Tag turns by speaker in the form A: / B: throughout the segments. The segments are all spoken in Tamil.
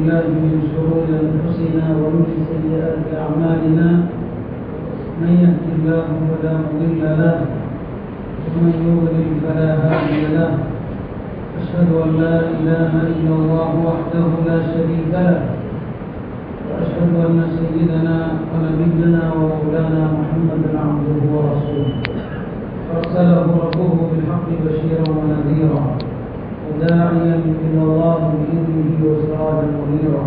A: بالله من شرور أنفسنا ومن سيئات أعمالنا من يهد الله فلا مضل له ومن يضلل فلا هادي له أشهد أن لا إله إلا الله وحده لا شريك له وأشهد أن سيدنا ونبينا ومولانا محمدا عبده ورسوله أرسله ربه بالحق بشيرا ونذيرا وداعيا إلى الله بإذنه وسراجا منيرا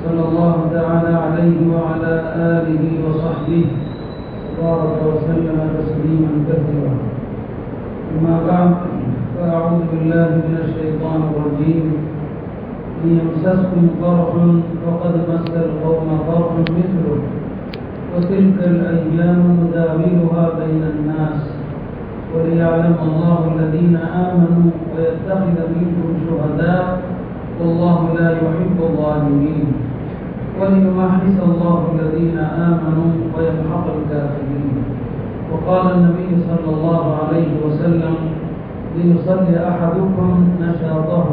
A: صلى الله تعالى عليه وعلى آله وصحبه وبارك وسلم تسليما كثيرا. أما بعد فأعوذ بالله من الشيطان الرجيم. إن يمسسكم قرح فقد مس القوم قرح مثله وتلك الأيام نداولها بين الناس وليعلم الله الذين آمنوا ويتخذ منكم شهداء والله لا يحب الظالمين وليمحص الله الذين آمنوا ويمحق الكافرين. وقال النبي صلى الله عليه وسلم ليصلي أحدكم نشاطه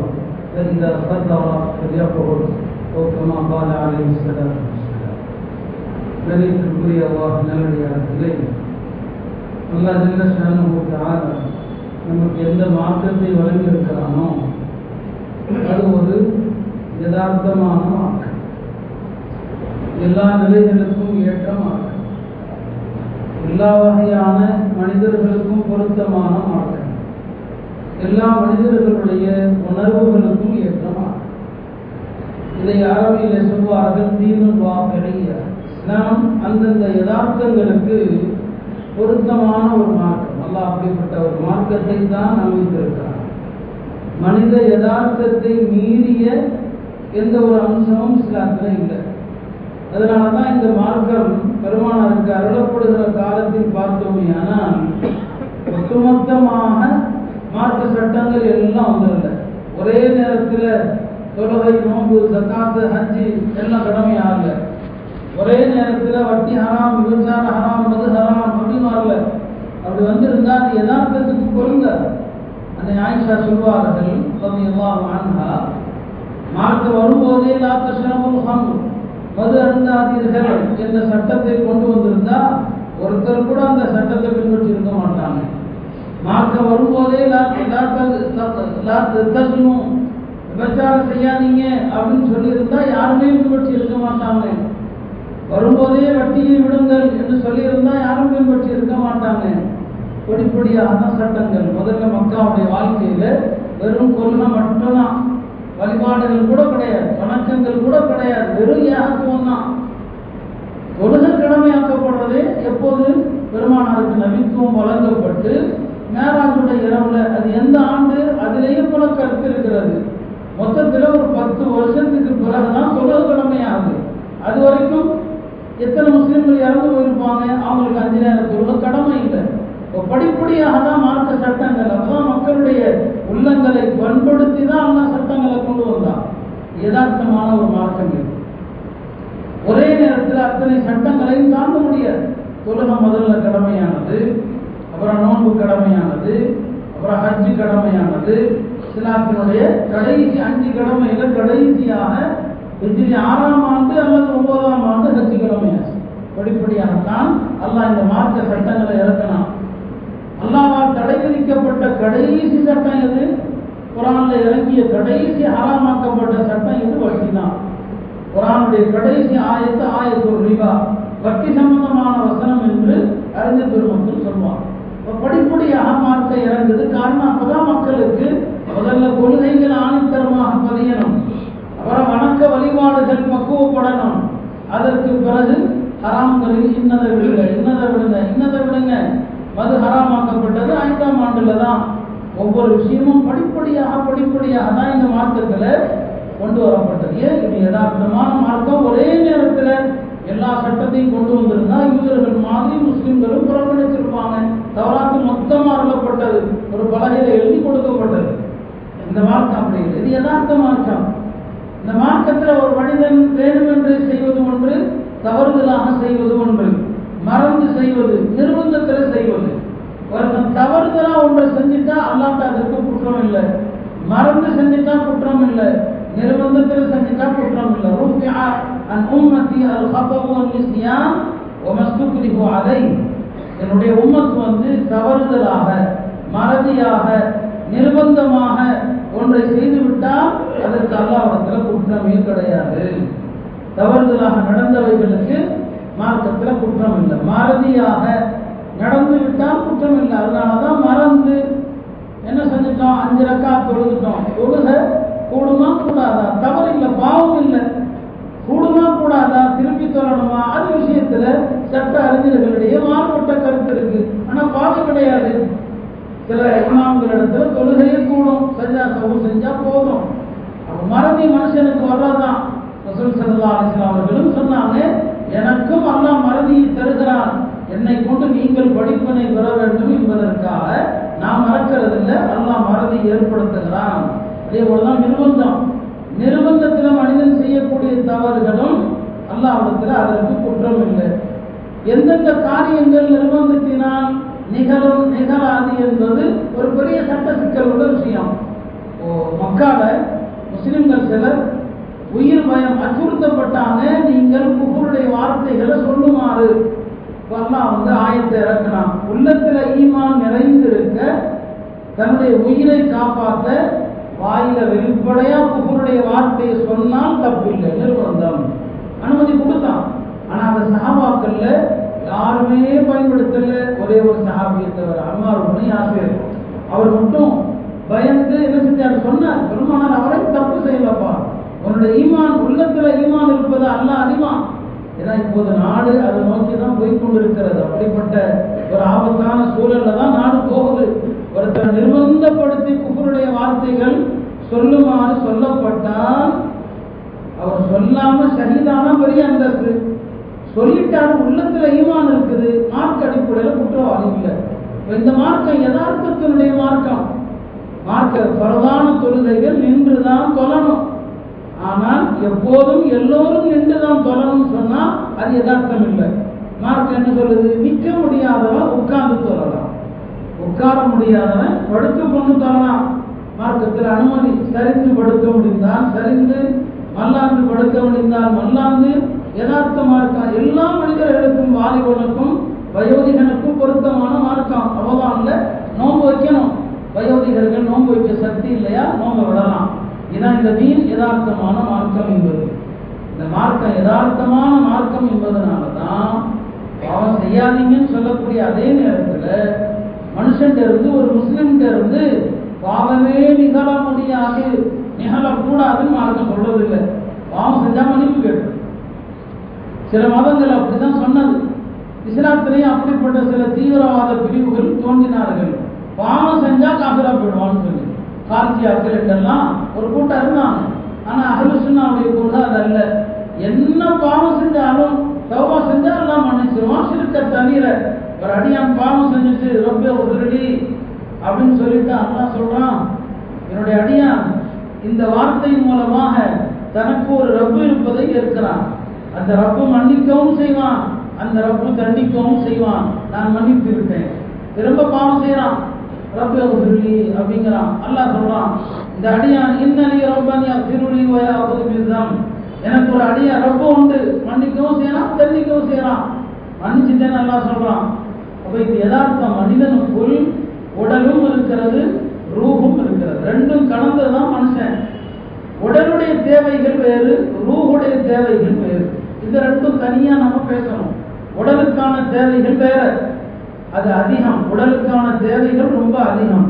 A: فإذا خطر فليقعد أو كما قال عليه الصلاة والسلام. கணியத்திற்குரிய அல்லாஹ் நல்லடியார்களே, அல்லாஹ் ஜல்ல ஷானுஹு தஆலா நமக்கு எந்த மார்க்கத்தை வழங்கியிருக்கிறானோ அது ஒரு யதார்த்தமான மார்க்கம், எல்லா நிலைகளுக்கும் ஏற்ற மார்க்கம், எல்லா வகையான மனிதர்களுக்கும் பொருத்தமான மார்க்கம், எல்லா மனிதர்களுடைய உணர்வுகளுக்கும் ஏற்ற மார்க்கம். இதை அரபியில் சொல்வார்கள் தீனுல் வாகிஇய்யா. இஸ்லாம் அந்தந்த யதார்த்தங்களுக்கு பொருத்தமான ஒரு மார்க்கம். அல்லாஹ் அப்படிப்பட்ட ஒரு மார்க்கத்தை தான் அமைத்திருக்கிறார். மனித யதார்த்தத்தை மீறிய எந்த ஒரு அம்சமும் இஸ்லாத்தில் இல்லை. அதனால தான் இந்த மார்க்கம் பெருமானாருக்கு அருளப்படுகிற காலத்தில் பார்த்தோமே, ஆனால் ஒட்டுமொத்தமாக மார்க்க சட்டங்கள் எல்லாம் வந்துடல. ஒரே நேரத்தில் தொழுகை, நோன்பு, ஜகாத்து, ஹஜ்ஜி எல்லாம் கடமையாகல. ஒரே நேரத்தில் வட்டி ஹராம், விபச்சார ஹராம், மது ஹராம் அப்படின்னு வரல. அப்படி வந்திருந்தா அது யதார்த்தத்துக்கு பொருந்தாது. அன்னை ஆயிஷா சொல்வார்கள் ரலியல்லாஹு அன்ஹா, மார்க்க வரும்போதே லா தஷ்ரபுல் ஹம்ர், மது அருந்தாதீர்கள் என்ற சட்டத்தை கொண்டு வந்திருந்தா ஒருத்தர் கூட அந்த சட்டத்தை பின்பற்றி இருக்க மாட்டாங்க. மார்க்க வரும்போதே விபச்சாரம் செய்யாதீங்க அப்படின்னு சொல்லியிருந்தா யாருமே பின்பற்றி இருக்க மாட்டாங்க. வரும்போதே வட்டியை விடுங்கள் என்று சொல்லியிருந்தா யாரும் பின்பற்றி இருக்க மாட்டாங்க. படிப்படியாக தான் சட்டங்கள். முதல்ல மக்காவுடைய வாழ்க்கையில வெறும் கொள்கை மட்டும்தான், வழிபாடுகள் கூட கிடையாது, வணக்கங்கள் கூட கிடையாது, வெறும் ஏகத்துவம் தான். தொழுகை கடமையாக்கப்படுறதே எப்போது பெருமானாருக்கு நபித்துவம் வழங்கப்பட்டு மேராஜுடைய இரவுல, அது எந்த ஆண்டு அதிலேயே பல கருத்து இருக்கிறது. மொத்தத்தில் ஒரு 10 வருஷத்துக்கு பிறகுதான் தொழுகை கடமையாகுது. அது வரைக்கும் எத்தனை முஸ்லீம்கள் இறந்து போயிருப்பாங்க, அவங்களுக்கு 5 நேர தொழுகை கடமை இல்லை. படிப்படியாக தான் மார்க்க சட்டங்கள், அப்பதான் மக்களுடைய உள்ளங்களை பண்படுத்தி தான் அந்த சட்டங்களை கொண்டு வந்தான். யதார்த்தமான ஒரு மார்க்கங்கள். ஒரே நேரத்தில் அத்தனை சட்டங்களையும் தாண்ட முடியாது. தொழுகை முதல்ல கடமையானது, அப்புறம் நோன்பு கடமையானது, அப்புறம் ஹஜ்ஜு கடமையானது. இஸ்லாத்தினுடைய கடைசி 5 கடமையில கடைசியாக ஹிஜ்ரி 6ஆம் ஆண்டு அல்லது 9ஆம் ஆண்டு ஹஜ்ஜு கடமையாச்சு. படிப்படியாகத்தான் அல்லாஹ் இந்த மார்க்க சட்டங்களை இறக்கினான். அல்லாஹ்வால் தடை விதிக்கப்பட்ட கடைசி சட்டம் எது? குர்ஆன்ல இறங்கிய கடைசி ஹராமாக்கப்பட்ட சட்டம் எது? வட்டி தான். குர்ஆனுடைய கடைசி ஆயத்து ஆயத்துல் ரிபா, வட்டி சம்பந்தமான வசனம் என்று அறிஞர் பெருமக்கள் சொல்வாங்க. படிப்படியாக மார்க்க இறங்குது. காரணம், அப்பதான் மக்களுக்கு முதல்ல கொள்கைகள் ஆணித்தரமாக பதியணும், அப்புறம் வணக்க வழிபாடுகள் பக்குவப்படணும். அதற்கு பிறகு ஹராம்களில் இன்னதை விடுங்க, இன்னதை விடுங்க, இன்னதை விடுங்க. மது ஹராமாக்கப்பட்டது 5ஆம் ஆண்டுல தான். ஒவ்வொரு விஷயமும் படிப்படியாக தான் இந்த மார்க்கத்துல கொண்டு வரப்பட்டது. இது யதார்த்தமான மார்க்கம். ஒரே நேரத்துல எல்லா சட்டத்தையும் கொண்டு வந்திருந்தா யூதர்கள் மாதிரி முஸ்லிம்களும் புறக்கணிச்சிருப்பாங்க. தவறாத்து மொத்தமா அருளப்பட்டது, ஒரு பலகையில எழுதி கொடுக்கப்பட்டது. இந்த மார்க்கம் அப்படி இல்லை. இது யதார்த்த மார்க்கம். இந்த மார்க்கத்தில் ஒரு மனிதன் வேண்டுமென்று செய்வது ஒன்று, தவறுதலாக செய்வது ஒன்று, மறந்து செய்வது, நிர்பந்தத்தில் செய்வது. ஒருத்தன் தவறுதலா ஒன்றை செஞ்சுட்டா அல்லாஹ் அதற்கு குற்றம் இல்லை, மறந்து செஞ்சுட்டா குற்றம் இல்லை, நிர்பந்தத்தில் செஞ்சுட்டா குற்றம் இல்லை. ருஃபிஅ அன் உம்மத்தி அல் ஹதவு வன் நிஸ்யான் வ மஸ்துக்ரிஹு அலை. என்னுடைய உம்மத்து தவறுதலாக, மறதியாக, நிர்பந்தமாக ஒன்றை செய்துவிட்டால் அதற்கு அல்லாஹ்விடத்தில் குற்றமே கிடையாது. தவறுதலாக நடந்தவைகளுக்கு மார்க்கத்தில் குற்றம் இல்லை. மறதியாக நடந்து விட்டால் குற்றம் இல்லை. அதனாலதான் மறந்து என்ன செஞ்சுட்டோம், 5 ரக்காத் தொழுதுட்டோம். தொழுக கூடுமா கூடாதா? தவறு இல்லை, பாவம் இல்லை. கூடுமா கூடாதா, திருப்பி தொழணுமா, அது விஷயத்துல சட்ட அறிஞர்களிடையே மாறுபட்ட கருத்து இருக்கு. ஆனா பாவம் கிடையாது. சில இமாம்களிடத்துல தொழுகையே கூடும், சஜ்ஜா சஹூ செஞ்சா போதும். அப்ப மறதி மனுஷனுக்கு வர்றதான். ரசூல் ஸல்லல்லாஹு அலைஹி வஸல்லம் அவர்களும் சொன்னாங்க, எனக்கும் அல்லாஹ் மறதியை தருகிறான், என்னை கொண்டு நீங்கள் படிப்பினை பெற வேண்டும் என்பதற்காக நான் மறக்கிறது இல்லை, அல்லாஹ் மறதி ஏற்படுத்துகிறான். அதே போலதான் நிர்பந்தம். நிர்பந்தத்தில் மனிதன் செய்யக்கூடிய தவறுகளும் அல்லாஹ்விடத்தில் அதற்கு குற்றம் இல்லை. எந்தெந்த காரியங்கள் நிர்பந்தத்தினால் நிகழும் நிகழாது என்பது ஒரு பெரிய சட்ட சிக்கல் உள்ள விஷயம். மக்கால முஸ்லிம்கள் சிலர் உயிர் பயம் அச்சுறுத்தப்பட்டாங்க, நீங்கள் குஃபருடைய வார்த்தைகளை சொல்லுமாறு. அல்லாஹ் ஆயத்தை இறக்கினான். உள்ளத்துல ஈமான் நிறைந்திருக்க தன்னுடைய உயிரை காப்பாற்ற வாயில வெளிப்படையா குஃபருடைய வார்த்தையை சொன்னால் தப்பு இல்லை, நிர்பந்தம். அனுமதி கொடுத்தான். ஆனா அந்த சஹாபாக்கள்ல யாருமே பயன்படுத்தல. ஒரே ஒரு சஹாபியை தவிர, அம்மார் இப்னு யாசிர். அவர் மட்டும் பயந்து என்ன செஞ்சார், சொன்னார், பெருமானார் அவரை தப்பு செய்யலப்பா, உன்னுடைய ஈமான் உள்ளத்துல ஈமான் இருப்பது அல்லாஹ் அறிவான். ஏன்னா இப்போது நாடு அதை நோக்கி தான் போய்கொண்டிருக்கிறது. அப்படிப்பட்ட ஒரு ஆபத்தான சூழல்ல தான் நாடு போகுது. ஒருத்தர் நிர்பந்தப்படுத்தி குஃபருடைய வார்த்தைகள் சொல்லுமாறு சொல்லப்பட்டால் அவர் சொல்லாம ஷஹீதான பெரிய அந்தஸ்து. சொல்லிட்டாரு, உள்ளத்துல ஈமான் இருக்குது, மார்க்க அடிப்படையில் குற்றவாளி இல்லை. இந்த மார்க்கம் யதார்த்தத்தினுடைய மார்க்கம். மார்க்க பரதான தொழுகைகள் நின்றுதான் தொழணும். ஆனால் எப்போதும் எல்லோரும் நின்றுதான் தொழணும் சொன்னா அது யதார்த்தம் இல்லை. மார்க்கம் என்ன சொல்லுது, நிற்க முடியாதவன் உட்கார்ந்து தொழலாம், உட்கார முடியாதவன் படுத்து கொண்டு தொழலாம். மார்க்கத்தில் அனுமதி. சரிந்து படுக்க முடிந்தால் சரிந்து, மல்லாந்து படுக்க முடிந்தால் மல்லாந்து. யதார்த்த மார்க்கம் எல்லா மனிதர்களுக்கும், வாலிபனுக்கும் வயோதிகனுக்கும் பொருத்தமான மார்க்கம். அவ்வளவுதான் இல்லை. நோன்பு வைக்கணும், வயோதிகர்கள் நோன்பு வைக்க சக்தி இல்லையா, நோன்பு விடலாம். இதான் இந்த தீன் யதார்த்தமான மார்க்கம் என்பது. இந்த மார்க்கம் யதார்த்தமான மார்க்கம் என்பதனாலதான் பாவம் செய்யாதீங்கன்னு சொல்லக்கூடிய அதே நேரத்தில் மனுஷன் இருந்து, ஒரு முஸ்லிம்கிட்ட இருந்து பாவமே நிகழ முடியாது, நிகழக்கூடாதுன்னு மார்க்கம் சொல்றதில்லை. பாவம் செஞ்சா மன்னிப்பு கேட்டு. சில மதங்கள் அப்படிதான் சொன்னது. இஸ்லாத்திலேயும் அப்படிப்பட்ட சில தீவிரவாத பிரிவுகள் தோன்றினார்கள். பாவம் செஞ்சா காபிரா போயிடுவான்னு சொல்லி கார்த்தியாக்கள் என்றெல்லாம் ஒரு கூட்டம் இருந்தாங்க. ஆனா அஹ்லு சுன்னாவுடைய கூட்டம் அது அல்ல. என்ன பாவம் செஞ்சாலும் தௌபா செஞ்சா எல்லாம் மன்னிச்சிருவான். சிறுக்க தண்ணீர ஒரு அடியான் பாவம் செஞ்சுட்டு ரப்பே உருடி அப்படின்னு சொல்லிட்டு அல்லாஹ் சொல்றான், என்னுடைய அடியான் இந்த வார்த்தையின் மூலமாக தனக்கு ஒரு ரப்பு இருப்பதை ஏற்கிறான். அந்த ரப்பு மன்னிக்கவும் செய்வான், அந்த ரப்பு தண்டிக்கவும் செய்வான். நான் மன்னித்து விட்டேன். திரும்ப பாவம் செய்யறான், ரப்பே உருடி அப்படிங்கிறான். அல்லாஹ் சொல்றான், இந்த அடியான் இன்னலி ரப்பன் யக்ஃபிருலி வ யஅகுது பிஸ்ஸம், எனக்கு ஒரு அடியான் ரப்பு உண்டு, மன்னிக்கவும் செய்யறான், தண்டிக்கவும் செய்யறான். மன்னிச்சுட்டேன்னு அல்லாஹ் சொல்றான். அப்ப இது யதார்த்தம். மனிதனுக்குள் உடலும் இருக்கிறது, ரூஹும் இருக்கிறது. ரெண்டும் கலந்ததுதான் மனுஷன். உடலுடைய தேவைகள் வேறு, ரூஹுடைய தேவைகள் வேறு. இந்த ரெண்டும் தனியா நம்ம பேசணும். உடலுக்கான தேவைகள் வேற, அது அதிகம். உடலுக்கான தேவைகள் ரொம்ப அதிகம்.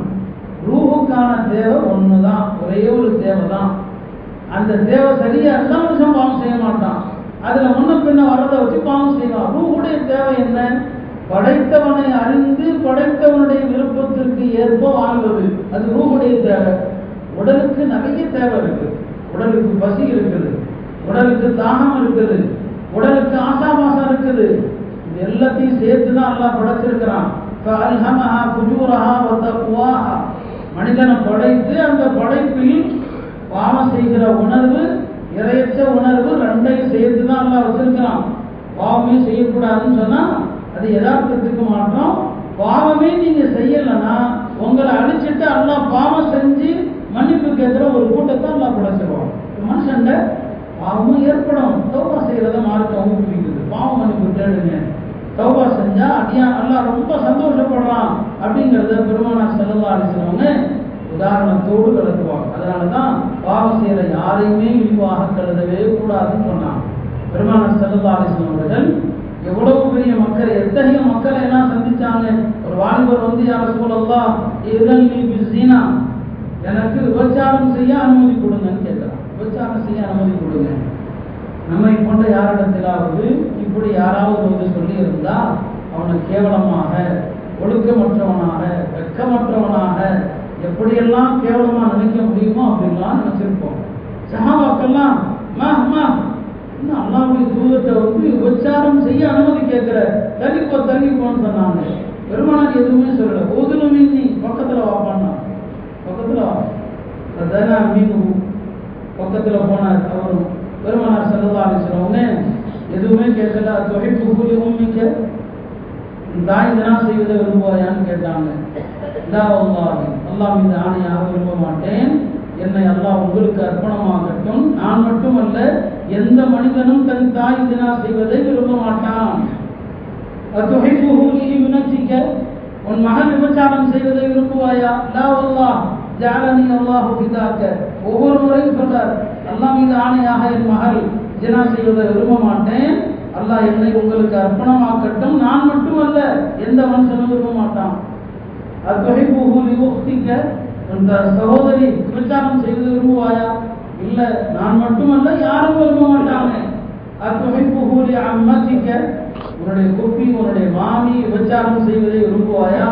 A: ரூஹுக்கான தேவை ஒண்ணுதான், ஒரே ஒரு தேவை தான். அந்த தேவை சரியா இருந்தா மனுஷன் பாவம் செய்ய மாட்டான். அதுல முன்ன பின்ன வரதை வச்சு பாவம் செய்வான். ரூஹுடைய தேவை என்ன? படைத்தவனை அறிந்து படைத்தவனுடைய விருப்பத்திற்கு ஏற்ப வாழ்வது, அது ரூஹுடைய தேவை. உடலுக்கு நிறைய தேவை இருக்கு. உடலுக்கு பசி இருக்குது, உடலுக்கு தாகம் இருக்குது, உடலுக்கு ஆசாபாசம் இருக்குது. இது எல்லாத்தையும் சேர்த்துதான் அல்லாஹ் படைச்சிருக்கிறான். மனிதனை படைத்து அந்த படைப்பில் பாவம் செய்கிற உணர்வு, இறையற்ற உணர்வு ரெண்டையும் சேர்த்துதான் அல்லாஹ் வச்சிருக்கிறான். பாவமே செய்யக்கூடாதுன்னு சொன்னா அது யதார்த்தத்துக்கு மாற்றம். பாவமே நீங்க செய்யலன்னா உங்களை அழிச்சிட்டு அல்லாஹ் பாவம் செஞ்சு மன்னிப்பு கேட்கிற ஒரு கூட்டத்தை அல்லாஹ் படைச்சிருவான். மனுஷன் பாவமும் ஏற்படும். தௌபா செய்யறத மார்க்கம் ஊக்குவிக்குது. பாவம் மன்னிப்பு கேளுங்க, தௌபா செஞ்சா அல்லாஹ் ரொம்ப சந்தோஷப்படுறான் அப்படிங்கிறத பெருமானார் ஸல்லல்லாஹு அலைஹி வஸல்லம் உதாரணத்தோடு விளக்குவாங்க. அதனாலதான் பாவம் செய்யற யாரையுமே இழிவாக கருதவே கூடாதுன்னு சொன்னாங்க. பெருமானார் ஸல்லல்லாஹு அலைஹி வஸல்லம் அவர்கள் எவ்வளவு பெரிய மக்கள், எத்தகைய மக்களை எல்லாம் சந்திச்சாங்க. ஒரு வாலிபர் வந்து யா ரசூலல்லாஹ் இதல்லி பிஸினா, எனக்கு விபச்சாரம் செய்ய அனுமதி கொடுங்கன்னு கேட்கிறான். விபச்சாரம் செய்ய அனுமதி கொடுங்க. நம்மை போன்ற யாரிடத்திலாவது இப்படி யாராவது வந்து சொல்லி இருந்தா அவனை கேவலமாக, ஒழுக்கமற்றவனாக, வெட்கமற்றவனாக, எப்படியெல்லாம் கேவலமா நினைக்க முடியுமோ அப்படின்லாம் நினைச்சிருப்போம். சஹாபாக்கெல்லாம் அல்லாஹ்வுடைய தூதர்கிட்ட வந்து விபச்சாரம் செய்ய அனுமதி கேட்கிற, தள்ளிப்போன்னு சொன்னாங்க. பெருமானார் எதுவுமே சொல்லல. ஓதுலுமின்னி, பக்கத்துல வாப்பான்னா, பக்கத்துல வா, அதான் மீன் பக்கத்துல போனார். அவரும் பெருமானார் ஸல்லல்லாஹு அலைஹி வஸல்லம் எதுவுமே கேட்கல. துஹிப்பு உம்மிக்க, தாய் தினா செய்வதை விரும்புவாயான்னு கேட்டாங்க. லா வல்லாஹி, அல்லாஹ் மீது ஆணையாக விரும்ப மாட்டேன், என்னை அல்லாஹ் உங்களுக்கு அர்ப்பணமாகட்டும், நான் மட்டுமல்ல எந்த மனிதனும் தன் தாய் தினா செய்வதை விரும்ப மாட்டான். அதுஹிப்புஹு லிஇப்னதிக, உன் மகன் விபச்சாரம் செய்வதை விரும்புவாயா? லா வல்லாஹ் ஜஅலனி அல்லாஹு ஃபிதாக, ஒவ்வொரு முறையும் சொல்றார், அல்லாஹ் மீது ஆணையாக என் மகள் ஜினா செய்வதை விரும்ப மாட்டேன், அல்லாஹ் என்னை உங்களுக்கு அர்ப்பணமாக்கட்டும், நான் மட்டுமல்ல எந்த மனுஷனும் விரும்ப மாட்டான். அதுஹிப்புஹு லிஉக்திக, அந்த சகோதரி விபச்சாரம் செய்வதை விரும்புவாயா? இல்ல, நான் மட்டுமல்ல யாரும் விரும்ப மாட்டாங்க. அதுஹிப்புஹு லிஅம்மதிக, உன்னுடைய குப்பி, உன்னுடைய மாமி விபச்சாரம் செய்வதை விரும்புவாயா?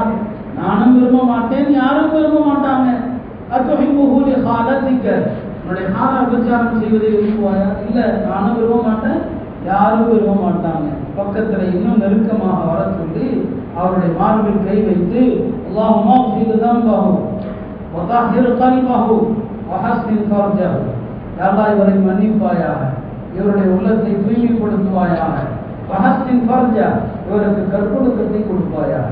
A: நானும் விரும்ப மாட்டேன், யாரும் விரும்ப மாட்டாங்க. அதுஹிப்புஹு லிஹாலதிக, உன்னுடைய ஹாலா விபச்சாரம் செய்வதை விரும்புவாயா? இல்ல, நானும் விரும்ப மாட்டேன், யாரும் விரும்ப மாட்டாங்க. பக்கத்துல இன்னும் நெருக்கமாக வர சொல்லி அவருடைய மார்பில் கை வைத்து அல்லாஹும்ம ஃபில் தம்பஹு வ தஹிர் கல்பஹு வ ஹஸ்னின் ஃபர்ஜஹு, யா அல்லாஹ் இவரை மன்னிப்பாயாக, இவருடைய உள்ளத்தை தூய்மைப்படுத்துவாயாக, வ ஹஸ்னின் ஃபர்ஜஹு, இவருக்கு கற்பொழுக்கத்தை கொடுப்பாயாக.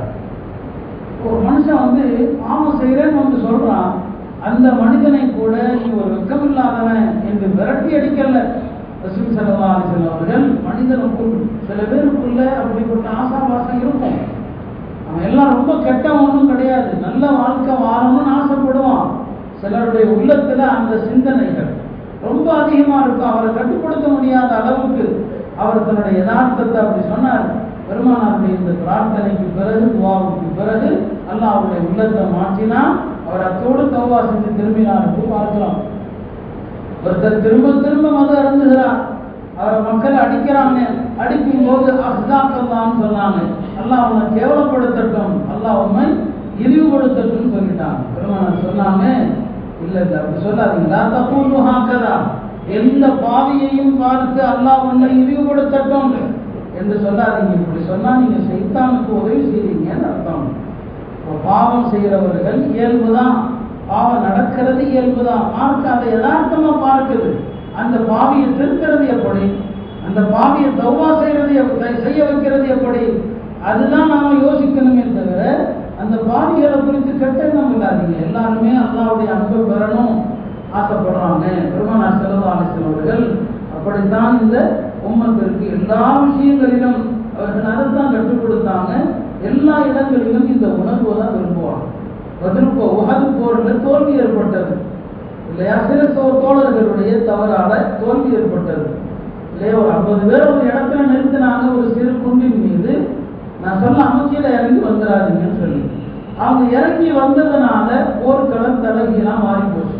A: ஒரு மனுஷன் வந்து பாவம் செய்யறேன்னு வந்து சொல்றான், அந்த மனிதனை கூட நீ ஒரு வெக்கமில்லாதவன் என்று விரட்டி அடிக்கல. ரசூல் ஸல்லல்லாஹு அலைஹி வஸல்லம் அவர்கள் மனிதனுக்குள் சில பேருக்குள்ள அப்படிப்பட்ட ஆசாபாசம் இருக்கும். அவன் எல்லாம் ரொம்ப கெட்டவன் ஒன்றும் கிடையாது, நல்ல வாழ்க்கை வாழணும்னு ஆசைப்படுவான். சிலருடைய உள்ளத்துல அந்த சிந்தனைகள் ரொம்ப அதிகமா இருக்கும். அவரை கட்டுப்படுத்த முடியாத அளவுக்கு அவர் தன்னுடைய யதார்த்தத்தை அப்படி சொன்னார். பெருமானாருடைய இந்த பிரார்த்தனைக்கு பிறகு, துவாவுக்கு பிறகு அல்லாஹ் அவருடைய உள்ளத்தை மாற்றினா, அவர் அத்தோடு தௌபா செஞ்சு திரும்பினார் பார்க்கலாம். ஒருத்தர் திரும்ப திரும்ப மது அருந்துகிறார், அவரை மக்கள் அடிக்கிறாங்க, அடிக்கும் போது அஹ்ஸாக்கல்லான்னு சொன்னாங்க, அல்லாஹ் அவனை கேவலப்படுத்தட்டும், அல்லாஹ் அவனை இழிவுபடுத்தட்டும் சொல்லிட்டாங்க. பெருமானார் சொன்னாங்க, இல்ல இல்ல அப்படி சொல்லாதீங்களா, தகூலு ஹாகதா, எந்த பாவியையும் பார்த்து அல்லாஹ் உன்னை இழிவுபடுத்தட்டும் என்று சொல்லாதீங்க. இப்படி சொன்னா நீங்க சைத்தானுக்கு உதவி செய்றீங்கன்னு அர்த்தம். பாவம் செய்கிறவர்கள் இயல்புதான், பாவம் நடக்கிறது இயல்புதான், மார்க்க அதை யதார்த்தமா பார்க்குது. அந்த பாவியை திருக்கிறது எப்படி, அந்த பாவியை தௌபா செய்ய வைக்கிறது எப்படி, அதுதான் நாம யோசிக்கணுமே தவிர அந்த பாவிகளை குறித்து கெட்ட எண்ணம் இல்லாதீங்க. எல்லாருமே அல்லாஹ்வுடைய அன்பை பெறணும் ஆசைப்படுறாங்க. பெருமானார் ஸல்லல்லாஹு அலைஹி வஸல்லம் அவர்கள் அப்படித்தான் இந்த உம்மத்திற்கு எல்லா விஷயங்களிலும் அவர்கள் அதைத்தான் கற்றுக் கொடுத்தாங்க. எல்லா இடங்களிலும் இந்த உணர்வு தான் விரும்புவாங்க. உஹது போர்ல தோல்வி ஏற்பட்டது இல்லையா, சில தோழர்களுடைய தவறால தோல்வி ஏற்பட்டது இல்லையா. ஒரு 50 பேர் ஒரு இடத்துல நிறுத்தினாங்க, ஒரு சிறு குண்டின் மீது. நான் சொல்ல அமைச்சியில இறங்கி வந்துடாதீங்கன்னு சொல்லி அவங்க இறங்கி வந்ததுனால போர்க்களம் தலைகீழா மாறி போச்சு.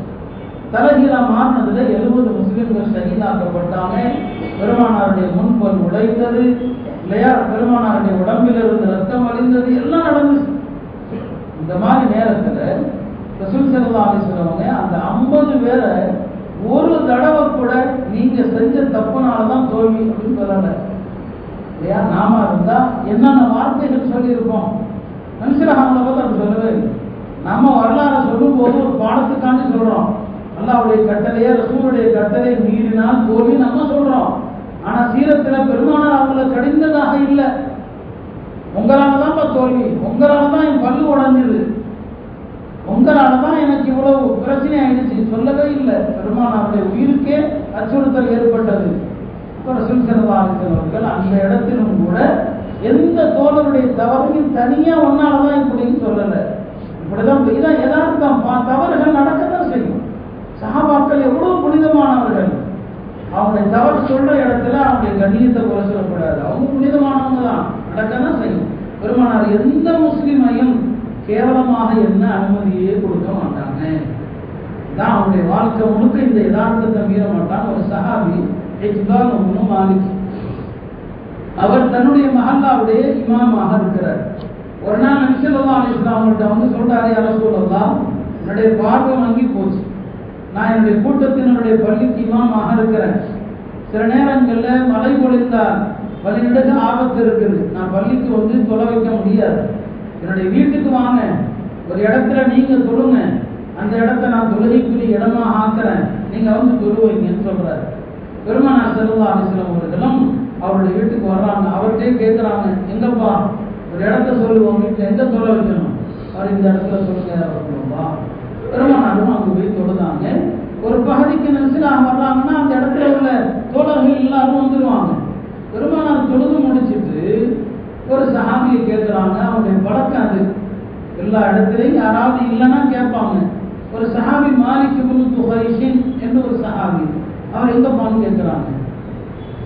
A: தலைகீழா மாறினதுல 70 முஸ்லிம்கள் ஷஹீதாக்கப்பட்டாங்க. பெருமானாருடைய முன்பல் உடைத்தது இல்லையா, பெருமானாருடைய உடம்பில் இருந்து ரத்தம் வழிந்தது, எல்லாம் நடந்துச்சு. இந்த மாதிரி நேரத்துல ரசூல் ஸல்லல்லாஹு அலைஹி வஸல்லம் அந்த 50 பேரை ஒரு தடவை கூட நீங்க செஞ்ச தப்புனாலதான் தோல்வி அப்படின்னு சொல்லல இல்லையா. நாம இருந்தா என்னென்ன வார்த்தைகள் சொல்லியிருப்போம், மனுஷரகாமலை பார்த்து அப்படி சொல்லவே இல்லை. நம்ம வரலாறு சொல்லும் போது ஒரு பாடத்துக்காண்டி சொல்றோம். அல்லாஹ்வுடைய கட்டளையே, ரசூலுடைய கட்டளை மீறினால் தோல்வி நம்ம சொல்றோம். ஆனா சீரத்துல பெருமானார் அவங்கள கடிந்ததாக இல்லை. உங்களாலதான் தோல்வி, உங்களாலதான் என் பல்லு உடைஞ்சது, உங்களாலதான் எனக்கு இவ்வளவு பிரச்சனை ஆயிடுச்சு சொல்லவே இல்லை. பெருமானாருடைய உயிருக்கே அச்சுறுத்தல் ஏற்பட்டது. ரசூல் ஸல்லல்லாஹு அலைஹி வஸல்லம் அவர்கள் அந்த இடத்திலும் கூட எந்த தோழருடைய தவறையும் தனியா ஒன்னாலதான் இப்படின்னு சொல்லல. இப்படிதான் இதான் யதார்த்தம். தவறுகள் நடக்கத்தான் செய்யும். சஹாபாக்கள் எவ்வளவு புனிதமானவர்கள். அவங்க தவறு சொல்ற இடத்துல அவங்க கண்ணியத்தை குறை சொல்லக்கூடாது. அவங்க புனிதமானவங்க தான், நடக்கதான் செய்யும். பெருமானார் எந்த முஸ்லிமையும் கேவலமாக என்ன அனுமதியே கொடுக்க மாட்டாங்க. தான் அவருடைய வாழ்க்கை முழுக்க இந்த யதார்த்தத்தை மீற மாட்டாங்க. ஒரு சஹாபி இக்பால் இப்னு மாலிக், அவர் தன்னுடைய மஹல்லாவுடைய இமாமாக இருக்கிறார். ஒரு நாள் நபி ஸல்லல்லாஹு அலைஹி வஸல்லம் அவங்கள்ட்ட வந்து சொல்றாரு, யா ரசூலல்லாஹ், என்னுடைய பார்வை மங்கி போச்சு. நான் என்னுடைய கூட்டத்தினருடைய பள்ளிக்கு இமாமாக இருக்கிறேன். சில நேரங்களில் மழை பொழிந்தால் வழிநடுக ஆபத்து இருக்குது. நான் பள்ளிக்கு வந்து தொலை வைக்க முடியாது. என்னுடைய வீட்டுக்கு வாங்க, ஒரு இடத்துல நீங்க தொழுங்க, அந்த இடத்த நான் தொழுகைக்குரிய இடமா ஆக்குறேன், நீங்க வந்து தொழுவீங்கன்னு சொல்றாரு. பெருமானார் ஸல்லல்லாஹு அலைஹி வஸல்லம் அவர்களும் அவருடைய வீட்டுக்கு வர்றாங்க. அவர்கிட்டே கேட்குறாங்க, எங்கப்பா ஒரு இடத்த சொல்லுவோம், வீட்டில் எங்க தொலை வைக்கணும்? அவர் இந்த இடத்துல சொல்லுங்க. பெருமானாரும் அங்கு போய் தொழுதாங்க. ஒரு பகுதிக்கு நெரிசலாக வர்றாங்கன்னா அந்த இடத்துல உள்ள தோழர்கள் எல்லாரும் வந்துடுவாங்க. பெருமானார் தொழுது முடிச்சுட்டு ஒரு சஹாபியை கேட்குறாங்க. அவருடைய பழக்கம் அது, எல்லா இடத்துலையும் யாராவது இல்லைன்னா கேட்பாங்க. ஒரு சஹாபி மாலிக் இப்னு துஹைஷின் என்று ஒரு சஹாபி, அவர் எங்கப்பான்னு கேட்குறாங்க.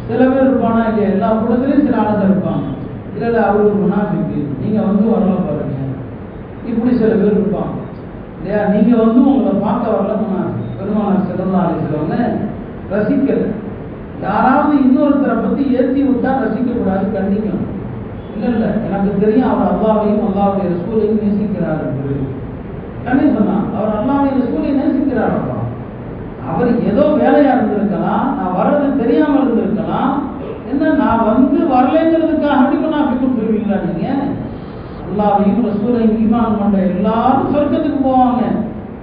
A: சில பேர் இருப்பானா இல்லையா, எல்லா கூடத்துலையும் சில ஆளுங்க இருப்பாங்க. இல்லை அவர் ஒரு முனாஃபிக்கு, நீங்க வந்து வரல பாருங்க, இப்படி சில பேர் இருப்பாங்க இல்லையா. நீங்க வந்து உங்களை பார்க்க வரல முனாஃபிக். பெருமானார் ஸல்லல்லாஹு அலைஹி வஸல்லம் ரசிக்கல. யாராவது இன்னொருத்தரை பத்தி ஏற்றி விட்டா ரசிக்க கூடாது, கண்டிக்கணும். இல்ல எனக்கு தெரியும் அவர் அல்லாஹ்வையும் அல்லாஹ்வுடைய ரசூலையும் நேசிக்கிறார் என்று கண்ணே சொன்னான். அவர் அல்லாஹ்வுடைய ரசூலை நேசிக்கிறாரப்பா. அவர் ஏதோ வேலையா இருந்திருக்கலாம், நான் வர்றது தெரியாம இருந்திருக்கலாம். என்ன நான் வந்து வரலைங்கிறதுக்காக முனாஃபிக்குன்னு சொல்லுவீங்களா நீங்க? அல்லாஹ்வையும் ரசூலையும் ஈமான் கொண்ட எல்லாரும் சொர்க்கத்துக்கு போவாங்க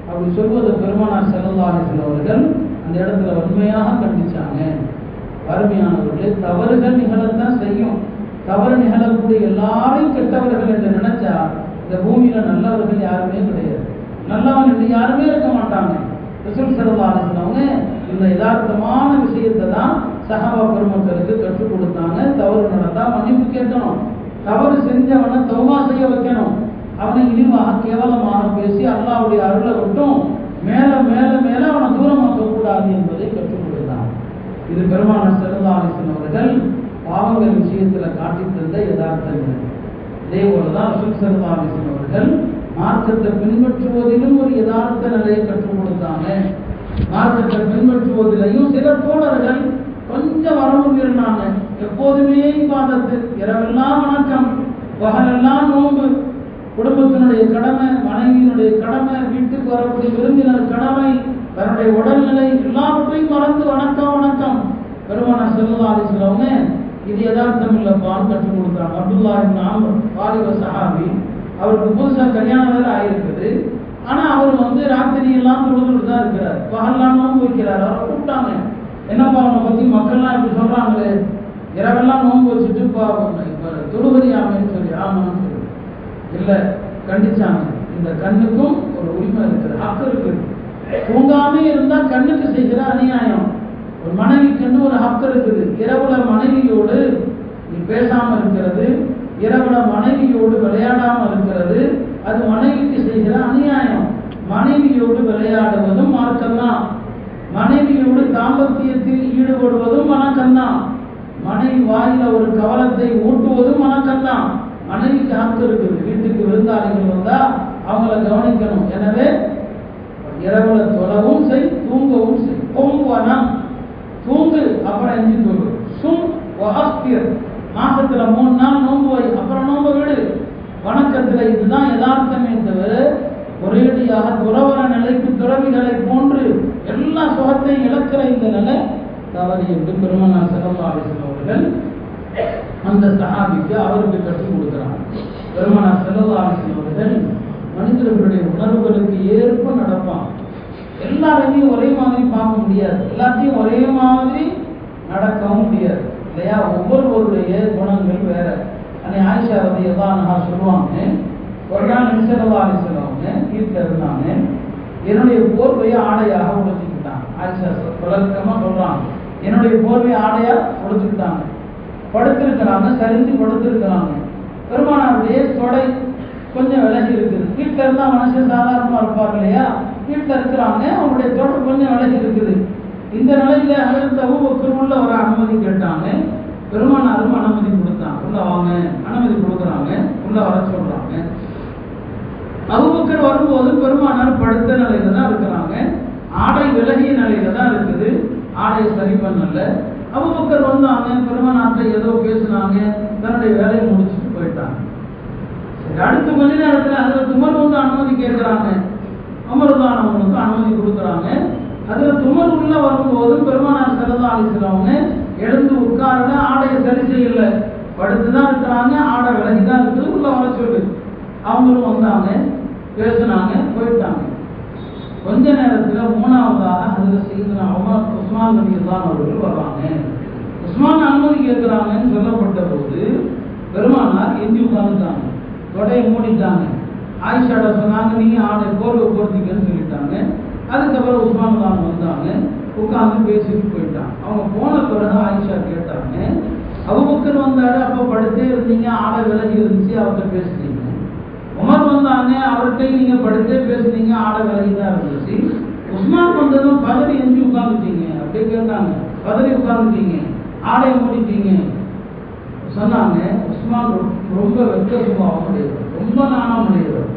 A: அப்படி சொல்வதை பெருமானார் ஸல்லல்லாஹு அலைஹி வஸல்லம் அவர்கள் அந்த இடத்துல வன்மையாக கண்டிச்சாங்க. அருமையானவர்களே, தவறுகள் நிகழத்தான் செய்யும். தவறு நிகழக்கூடிய எல்லாரையும் கெட்டவர்கள் என்று நினைச்சா இந்த பூமியில நல்லவர்கள் யாருமே கிடையாது. நல்லவன் என்று யாருமே இருக்க மாட்டாங்க. ரசூல் ஸல்லல்லாஹு அலைஹி வஸல்லம் இந்த யதார்த்தமான விஷயத்தை தான் சஹாபா பெருமக்களுக்கு கற்றுக் கொடுத்தாங்க. தவறு நடந்தா மன்னிப்பு கேட்கணும், தவறு செஞ்சவனை தௌபா செய்ய வைக்கணும், அவனை இழிவாக கேவலமாக பேசி அல்லாஹ்வுடைய அருளை விட்டும் மேல மேல மேல அவனை தூரமாக்க கூடாது என்பதை கற்றுக் கொடுத்தாங்க. இது பெருமானார் ஸல்லல்லாஹு அலைஹி வஸல்லம் அவர்கள் பாவங்கள் விஷயத்துல காட்டி தந்த யதார்த்தங்கள். இதே போலதான் ரசூல் ஸல்லல்லாஹு அலைஹி வஸல்லம் அவர்கள் மார்க்கத்தை பின்பற்றுவதிலும் ஒரு யதார்த்த நிலையை கற்றுக் கொடுத்தாங்க. மார்க்கத்தை பின்பற்றுவதிலையும் சில தோழர்கள் கொஞ்சம் வரம்பு மீறினாங்க. எப்போதுமே இபாதத்து, இரவெல்லாம் வணக்கம், பகலெல்லாம் நோன்பு, குடும்பத்தினுடைய கடமை, மனைவியினுடைய கடமை, வீட்டுக்கு வரக்கூடிய விருந்தினர் கடமை, தன்னுடைய உடல்நிலை எல்லாவற்றையும் மறந்து வணக்கம் வணக்கம். பெருமானார் ஸல்லல்லாஹு அலைஹி வஸல்லம் இது யதார்த்தம் இல்லப்பான்னு கற்றுக் கொடுத்தாங்க. அப்துல்லாஹ் இப்னு அம்ர் வாலிப சஹாபி, அவருக்கு புதுசா கல்யாணம் வேற ஆயிருக்குது. ஆனா அவர் வந்து ராத்திரி எல்லாம் தொழுதுட்டு தான் இருக்கிறார், பகல்லாம் நோன்பு வைக்கிறார். அவரை கூப்பிட்டாங்க, என்னப்பா அவனை பத்தி மக்கள்லாம் இப்படி சொல்றாங்களே, இரவெல்லாம் நோன்பு வச்சுட்டு இப்ப தொழுவறியாமன்னு சொல்லி. ஆமான்னு சொல்லி இல்ல கண்டிச்சாங்க. இந்த கண்ணுக்கும் ஒரு உரிமை இருக்குது, ஹக்கு இருக்குது. தூங்காமே இருந்தா கண்ணுக்கு செய்கிற அநியாயம். ஒரு மனைவிக்கு ஒரு ஹக்கு இருக்குது. இரவுல மனைவியோடு நீ பேசாம இருக்கிறது, இரவுல மனைவியோடு விளையாடாம இருக்கிறது, அது மனைவிக்கு செய்கிற அநியாயம். மனைவியோடு விளையாடுவதும் மார்க்கம்தான். மனைவியோடு தாம்பத்தியத்தில் ஈடுபடுவதும் வணக்கம்தான். மனைவி வாயில ஒரு கவலத்தை ஊட்டுவதும் வணக்கம்தான். மனைவிக்கு ஹக்கு இருக்குது. வீட்டுக்கு விருந்தாளிகள் வந்தா அவங்கள கவனிக்கணும். எனவே இரவுல தொழவும் செய், தூங்கவும் செய். பொம்பனம் தூங்கு, அப்புறம் எஞ்சி தூங்கு. சும் வஹஸ்திர், மாசத்துல 3 நாள் நோன்பு வை, அப்புறம் நோன்பு விடு. வணக்கத்துல இதுதான் யதார்த்தமே தவிர ஒரேடியாக துறவர நிலைக்கு துறவிகளை போன்று எல்லா சுகத்தையும் இழக்கிற இந்த நிலை தவறு என்று பெருமானார் ஸல்லல்லாஹு அலைஹி வஸல்லம் அவர்கள் அந்த சஹாபிக்கு அவருக்கு கற்றுக் கொடுக்கிறாங்க. பெருமானார் ஸல்லல்லாஹு அலைஹி வஸல்லம் அவர்கள் மனிதர்களுடைய உணர்வுகளுக்கு ஏற்ப நடப்பான். எல்லாரையும் ஒரே மாதிரி பார்க்க முடியாது, எல்லாத்தையும் ஒரே மாதிரி நடக்கவும் முடியாது இல்லையா. ஒவ்வொருவருடைய குணங்கள் வேற. ஆயிஷா ரலியல்லாஹு அன்ஹா சொல்லுவாங்க, ஒரு நாள் நபி ஸல்லல்லாஹு அலைஹி வஸல்லம் வீட்டில் இருந்தாங்க. என்னுடைய போர்வையை ஆடையாக உடுத்திக்கிட்டாங்க. ஆயிஷா வழக்கமா சொல்றாங்க, என்னுடைய போர்வை ஆடையா கொடுத்துக்கிட்டாங்க, படுத்திருக்கிறாங்க, சரிஞ்சு படுத்திருக்கிறாங்க. பெருமானாருடைய தொடை கொஞ்சம் விலகி இருக்குது. வீட்டில் இருந்தா மனுஷன் சாதாரணமா இருப்பார் இல்லையா, வீட்டில் இருக்கிறாங்க, அவங்களுடைய தொடை கொஞ்சம் விலகி இருக்குது. இந்த நிலையில ஹஜ்ரத் அபூபக்கர் உள்ள வர அனுமதி கேட்டாங்க. பெருமானாரும் அனுமதி கொடுத்தாங்க, உள்ள வாங்க, அனுமதி கொடுக்குறாங்க, உள்ள வர சொல்றாங்க. அபூபக்கர் வரும்போது பெருமானார் படுத்த நிலையில தான் இருக்கிறாங்க, ஆடை விலகிய நிலையில தான் இருக்குது, ஆடையை சரி பண்ணல. அபூபக்கர் வந்தாங்க, பெருமானார்ட்ட ஏதோ பேசினாங்க, தன்னுடைய வேலையை முடிச்சுட்டு போயிட்டாங்க. அடுத்த கொஞ்ச நேரத்தில் அதில் உமர் வந்து அனுமதி கேட்கிறாங்க, உமர்தான் அவங்களுக்கு அனுமதி கொடுக்குறாங்க. அதில் உமர் உள்ள வரும்போது பெருமானார் ஸல்லல்லாஹு அலைஹி வஸல்லம் எழுந்து உட்கார்ந்து ஆடையை சரி செய்யல, படுத்துதான் இருக்கிறாங்க, ஆடை விலகி தான் இருக்குது, உள்ள வர சொல்லு. அவங்களும் வந்தாங்க, பேசினாங்க, போயிட்டாங்க. கொஞ்ச நேரத்தில் மூணாவதாக அதில் செய்தனா உஸ்மான் ரலியல்லாஹு அவர்கள் வர்றாங்க. உஸ்மான் அனுமதி கேட்கிறாங்கன்னு சொல்லப்பட்ட போது பெருமானார் எஞ்சி உட்கார்ந்துட்டாங்க, தொடையை மூடிட்டாங்க. ஆயிஷாட சொன்னாங்க, நீங்க ஆடை போர்வை போர்த்திக்கன்னு சொல்லிட்டாங்க. அதுக்கப்புறம் உஸ்மான் தான் வந்தாங்க, உட்கார்ந்து பேசிட்டு போயிட்டாங்க. அவங்க போன பிறகு ஆயிஷா கேட்டாங்க, அபூபக்கர் வந்தாரு, அப்போ படுத்தே இருந்தீங்க, ஆடை விலகி இருந்துச்சு, அவர்கிட்ட பேசுனீங்க. உமர் வந்தாங்க, அவர்கிட்ட நீங்க படுத்தே பேசுனீங்க, ஆடை விலகி தான் இருந்துச்சு. உஸ்மான் வந்ததும் பதறி எஞ்சி உட்கார்ந்துட்டீங்க. அப்படியே கேட்டாங்க, பதறி உட்கார்ந்துட்டீங்க, ஆடையை மூடிட்டீங்க சொன்னாங்க. உஸ்மான் ரொம்ப வெட்க சுபாவம் உடையவர், ரொம்ப நாணம் உடையவர்.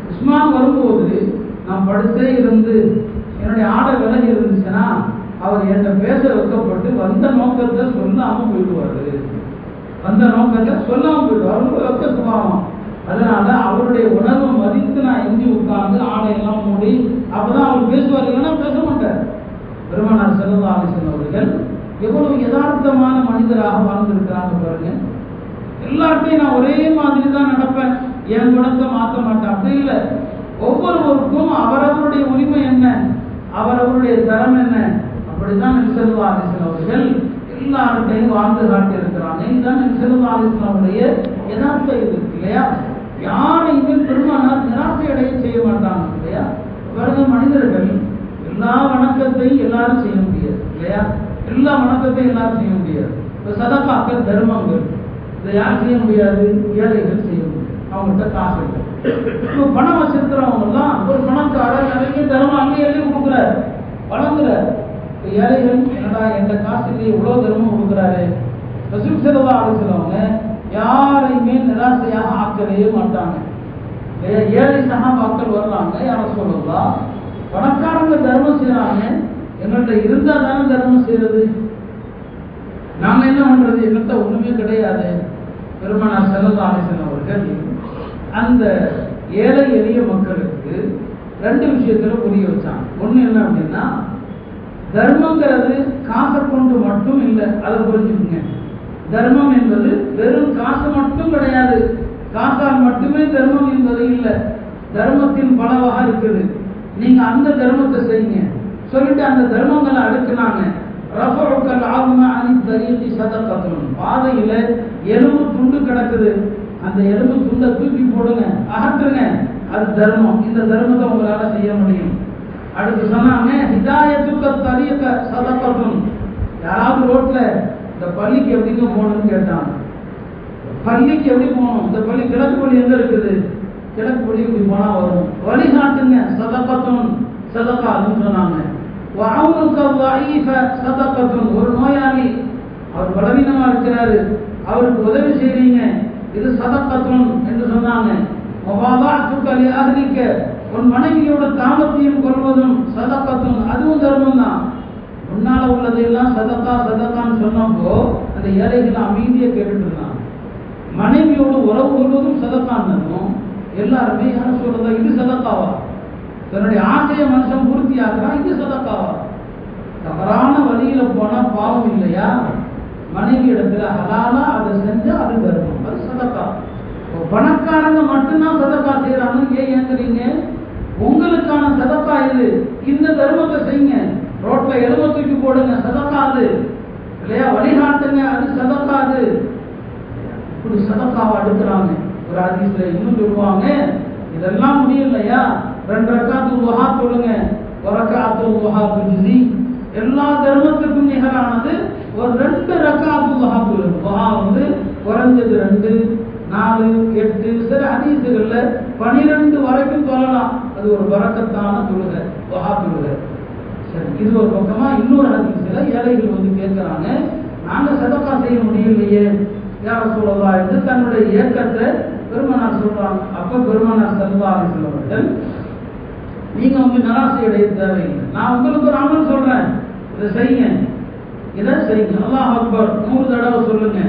A: உஸ்மான் வரும்போது நான் படுத்தே இருந்து என்னுடைய ஆடை விலகி இருந்துச்சுன்னா அவர் என்கிட்ட பேச வைக்கப்பட்டு வந்த நோக்கத்தை சொல்லாம போயிடுவாரு, வந்த நோக்கத்தை சொல்லாம போயிடுவார். ரொம்ப வெட்க சுபாவம். அதனால அவருடைய உணர்வை மதித்து நான் எஞ்சி உட்கார்ந்து ஆடையெல்லாம் மூடி அப்பதான் அவர் பேசுவார், இல்லைன்னா பேச மாட்டார். பெருமானார் ஸல்லல்லாஹு அலைஹி வஸல்லம் அவர்கள் எவ்வளவு யதார்த்தமான மனிதராக வாழ்ந்திருக்கிறாங்க பாருங்க. எல்லார்ட்டையும் நான் ஒரே மாதிரி தான் நடப்பேன், என் குணத்தை மாற்ற மாட்டேன், அப்படி இல்லை. ஒவ்வொருவருக்கும் அவரவருடைய உரிமை என்ன, அவரவருடைய தரம் என்ன, அப்படித்தான் நபி ஸல்லல்லாஹு அலைஹி வஸல்லம் அவர்கள் எல்லார்ட்டையும் வாழ்ந்து காட்டி இருக்கிறாங்க. இதுதான் நபி ஸல்லல்லாஹு அலைஹி வஸல்லம் அவருடைய யதார்த்தம் இது இல்லையா. யாரையுமே பெருமானார் நிராசை அடைய செய்ய மாட்டாங்க இல்லையா. பாருங்க, மனிதர்கள் எல்லா வணக்கத்தையும் எல்லாரும் செய்ய முடியாது இல்லையா, எல்லா வணக்கத்தையும் எல்லாரும் செய்ய முடியாது. இப்போ சதகாக்கள், தர்மங்கள், இதை யார் செய்ய முடியாது, ஏழைகள் செய்ய முடியாது, அவங்கள்ட்ட காசு இல்லை. இப்போ பணம் வச்சிருக்கிறவங்கலாம், ஒரு பணக்காரர் நிறைய தர்மம் அங்கே எழுதி கொடுக்குறாரு, வழங்குறாரு. இப்போ ஏழைகள், என்னடா எந்த காசு இல்லையே இவ்வளோ தர்மம் கொடுக்குறாரு. ரசூல் ஸல்லல்லாஹு அலைஹி வஸல்லம் யாரையுமே நிராசையாக ஆக்கவே மாட்டாங்க. ஏழை சஹாபாக்கள் வர்றாங்க, யார சொல்லலாம், பணக்காரங்க தர்மம் செய்யறாங்க, எங்கள்கிட்ட இருந்தா தானே தர்மம் செய்யறது, நாங்க என்ன பண்றது, எங்கள்கிட்ட ஒண்ணுமே கிடையாது. பெருமானார் ஸல்லல்லாஹு அலைஹி வஸல்லம் அவர்கள் அந்த ஏழை எளிய மக்களுக்கு ரெண்டு விஷயத்துல புரிய வச்சாங்க. ஒண்ணு என்ன அப்படின்னா, தர்மங்கிறது காசை கொண்டு மட்டும் இல்லை, அதை புரிஞ்சுக்குங்க. தர்மம் என்பது வெறும் காசு மட்டும் கிடையாது, காசால் மட்டுமே தர்மம் என்பது இல்லை. தர்மத்தின் பல வகை இருக்குது. நீங்க அந்த தர்மத்தை செய்யுங்க சொல்லிட்டு அந்த தர்மங்களை அடுக்குனாங்க. ரஃபஉக்கல் ஆகும அனி தரீகி சதகத்துன், பாதையில எலும்பு துண்டு கிடக்குது, அந்த எலும்பு துண்டை தூக்கி போடுங்க, அகற்றுங்க, அது தர்மம். இந்த தர்மத்தை உங்களால செய்ய முடியும். அடுத்து சொன்னாங்க, ஹிதாயத்துக்க தரீக சதகத்துன், யாராவது ரோட்ல இந்த பள்ளிக்கு எப்படிங்க போகணும்னு கேட்டாங்க. பள்ளிக்கு எப்படி போகணும், இந்த பள்ளி கிழக்கு பள்ளி எங்க இருக்குது, கிழக்கு பள்ளி இப்படி போனா வரும், வழிகாட்டுங்க, சதகத்துன், சதகா அப்படின்னு சொன்னாங்க. சதகத்துன், ஒரு நோயாளி, அவர் பலவீனமா இருக்கிறாரு, அவருக்கு உதவி செய்றீங்க, இது சதகத்துன் என்று சொன்னாங்க. உன் மனைவியோட தாமத்தியம் கொள்வதும் சதகத்துன், அதுவும் தர்மம் தான். முன்னால உள்ளதையெல்லாம் சதகா சதகான்னு சொன்னப்போ அந்த ஏழைகள் அமைதியை கேட்டுட்டு இருந்தாங்க. மனைவியோடு உறவு கொள்வதும் சதகான்னதும் எல்லாருமே யார சொல்றதா, இது சதகாவா, தன்னுடைய ஆசைய மனுஷன் பூர்த்தி ஆகுறா, இது சதகாவா. தவறான வழியில போனா பாவம் இல்லையா, மனைவி இடத்துல ஹலாலா அதை செஞ்சா அது தர்மம், அது சதகா. பணக்காரங்க மட்டும்தான் சதகா செய்யறாங்கன்னு ஏன் ஏங்குறீங்க, உங்களுக்கான சதகா இது, இந்த தர்மத்தை செய்யுங்க. ரோட்ல எலும்பை தூக்கி போடுங்க, சதகா அது இல்லையா, வழிகாட்டுங்க, அது சதகா. அது இப்படி சதகாவை அடுக்கிறாங்க. ஒரு ஹதீஸ்ல இன்னும் சொல்லுவாங்க, இதெல்லாம் முடியலையா 2 ரக்காத்து துஹா தொழுங்க, 1 ரக்காத்து துஹா துஜ்ஸி, எல்லா தர்மத்துக்கும் நிகரானது ஒரு 2 ரக்காத்து துஹா தொழுகை. துஹா குறைஞ்சது 2, 4, 8, சில ஹதீஸுகள்ல 12 வரைக்கும் தொழலாம். அது ஒரு பரக்கத்தான தொழுகை, துஹா தொழுகை. சரி, இது ஒரு பக்கமா. இன்னொரு ஹதீஸ்ல ஏழைகள் கேட்கிறாங்க, நாங்க சதகா செய்ய முடியலையே யா ரசூலல்லாஹ் என்று தன்னுடைய ஏக்கத்தை பெருமானார் சொல்றாங்க. அப்ப பெருமானார் ஸல்லல்லாஹு அலைஹி வஸல்லம் அவர்கள், நீங்க நிராசை அடைய தேவையில்லை, நான் உங்களுக்கு ஒரு அமல் சொல்றேன், இதை செய்யுங்க, இதை செய்யுங்க. அல்லாஹ் அக்பர் 100 தடவை சொல்லுங்க.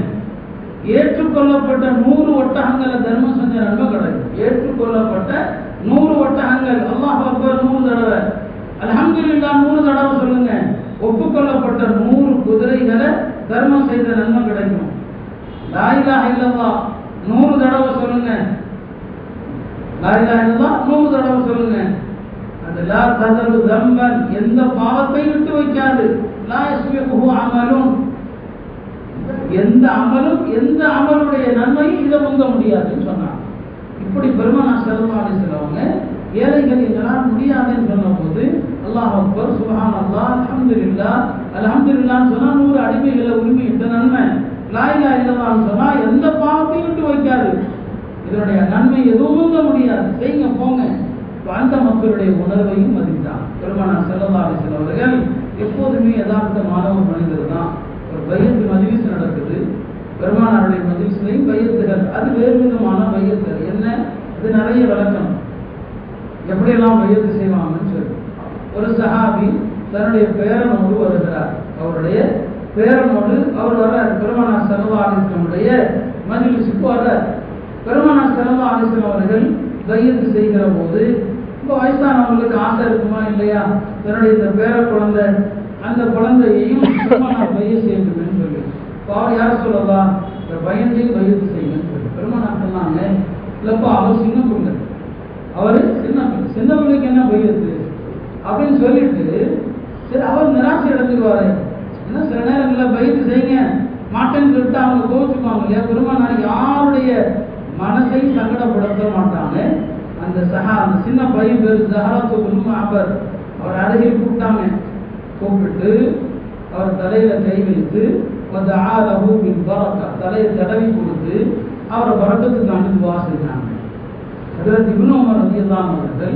A: ஏற்றுக்கொள்ளப்பட்ட 100 ஒட்டகங்களை தர்மம் செஞ்ச நன்மை கிடைக்கும். ஏற்றுக்கொள்ளப்பட்ட 100 ஒட்டகங்கள், அல்லாஹ் அக்பர் 100 தடவை, அல்ஹம்துலில்லாஹ் 100 தடவை சொல்லுங்க. ஒப்புக்கொள்ளப்பட்ட 100 குதிரைகளை தர்மம் செய்த நன்மை கிடைக்கும். லா இலாஹ இல்லல்லாஹ் 100 தடவை சொல்லுங்க. லா இலாஹ இல்லல்லாஹ் 100 தடவை சொல்லுங்க. அது லா ததரு தம்பன், எந்த பாவத்தை விட்டு வைக்காது. லா யஸ்பிகுஹு அமலுன், எந்த அமலுடைய நன்மையும் இதை முந்த முடியாதுன்னு சொன்னாங்க. இப்படி பெருமானார் ஸல்லல்லாஹு அலைஹி வஸல்லம் ஏழைகள் எங்களால் முடியாதுன்னு சொன்ன போது அல்லாஹ் அக்பர், சுப்ஹானல்லாஹ், அல்ஹம்துலில்லாஹ், அல்ஹம்துலில்லாஹ்னு சொன்னா 100 அடிமைகளை உரிமையிட்ட நன்மை. லா இலாஹ இல்லல்லாஹ்னு சொன்னா எந்த பாவத்தையும் விட்டு வைக்காது. இதனுடைய நன்மை எதுவும் முந்த முடியாது, செய்யுங்க போங்க. அந்த மக்களுடைய உணர்வையும் மதித்தான் பெருமானார் ஸல்லல்லாஹு அலைஹி வஸல்லம் அவர்கள். எப்போதுமே யதார்த்தமான ஒரு மனிதர் தான். ஒரு பையத்து மஜ்லிஸ் நடக்குது, பெருமானாருடைய மஜ்லிஸ்லையும் பையத்துகள், அது வேறு விதமான பையத்துகள். என்ன, அது நிறைய விளக்கம், எப்படியெல்லாம் பையத்து செய்வாங்கன்னு சொல்லி. ஒரு சஹாபி தன்னுடைய பேரனோடு வருகிறார். அவருடைய பேரனோடு அவர் வர்றார். பெருமானார் ஸல்லல்லாஹு அலைஹி வஸல்லம் மஜ்லிஸுக்கு வர்றார். பெருமானார் ஸல்லல்லாஹு அலைஹி வஸல்லம் அவர்கள் பையத்து செய்கிற போது, இப்போ வயசானவங்களுக்கு ஆசை இருக்குமா இல்லையா, தன்னுடைய இந்த பேர குழந்தை, அந்த குழந்தையையும் பெருமானார் பையத்து செய்யணும்னு சொல்லி. இப்போ அவர் யார சொல்லலாம், இந்த பையனையும் பையத்து செய்யணும்னு சொல்லி பெருமானார் சொன்னாங்க, இல்லப்பா அவர் சின்ன பிள்ளை, அவர் சின்ன பிள்ளைக்கு என்ன பையத்து அப்படின்னு சொல்லிட்டு, சரி அவர் நிராசை அடைஞ்சிருவாரு. ஏன்னா சில நேரங்களில் பையத்து செய்யுங்க மாட்டேன்னு சொல்லிட்டு அவங்க கோவிச்சுக்குவாங்க இல்லையா. பெருமானார் யாருடைய மனசை சங்கடப்படுத்த மாட்டாங்க. அந்த சின்ன பையன் பேர் ஸஹரத்து பின் மஅபர், அவர் அருகில் கூப்பிட்டாங்க. கூப்பிட்டு அவர் தலையில கை வைத்து தலையை தடவி கொடுத்து அவரை பரக்கத்துக்கு துஆ செஞ்சாங்க. ஹஜ்ரத் இப்னு உமர் ரலியல்லாஹு அவர்கள்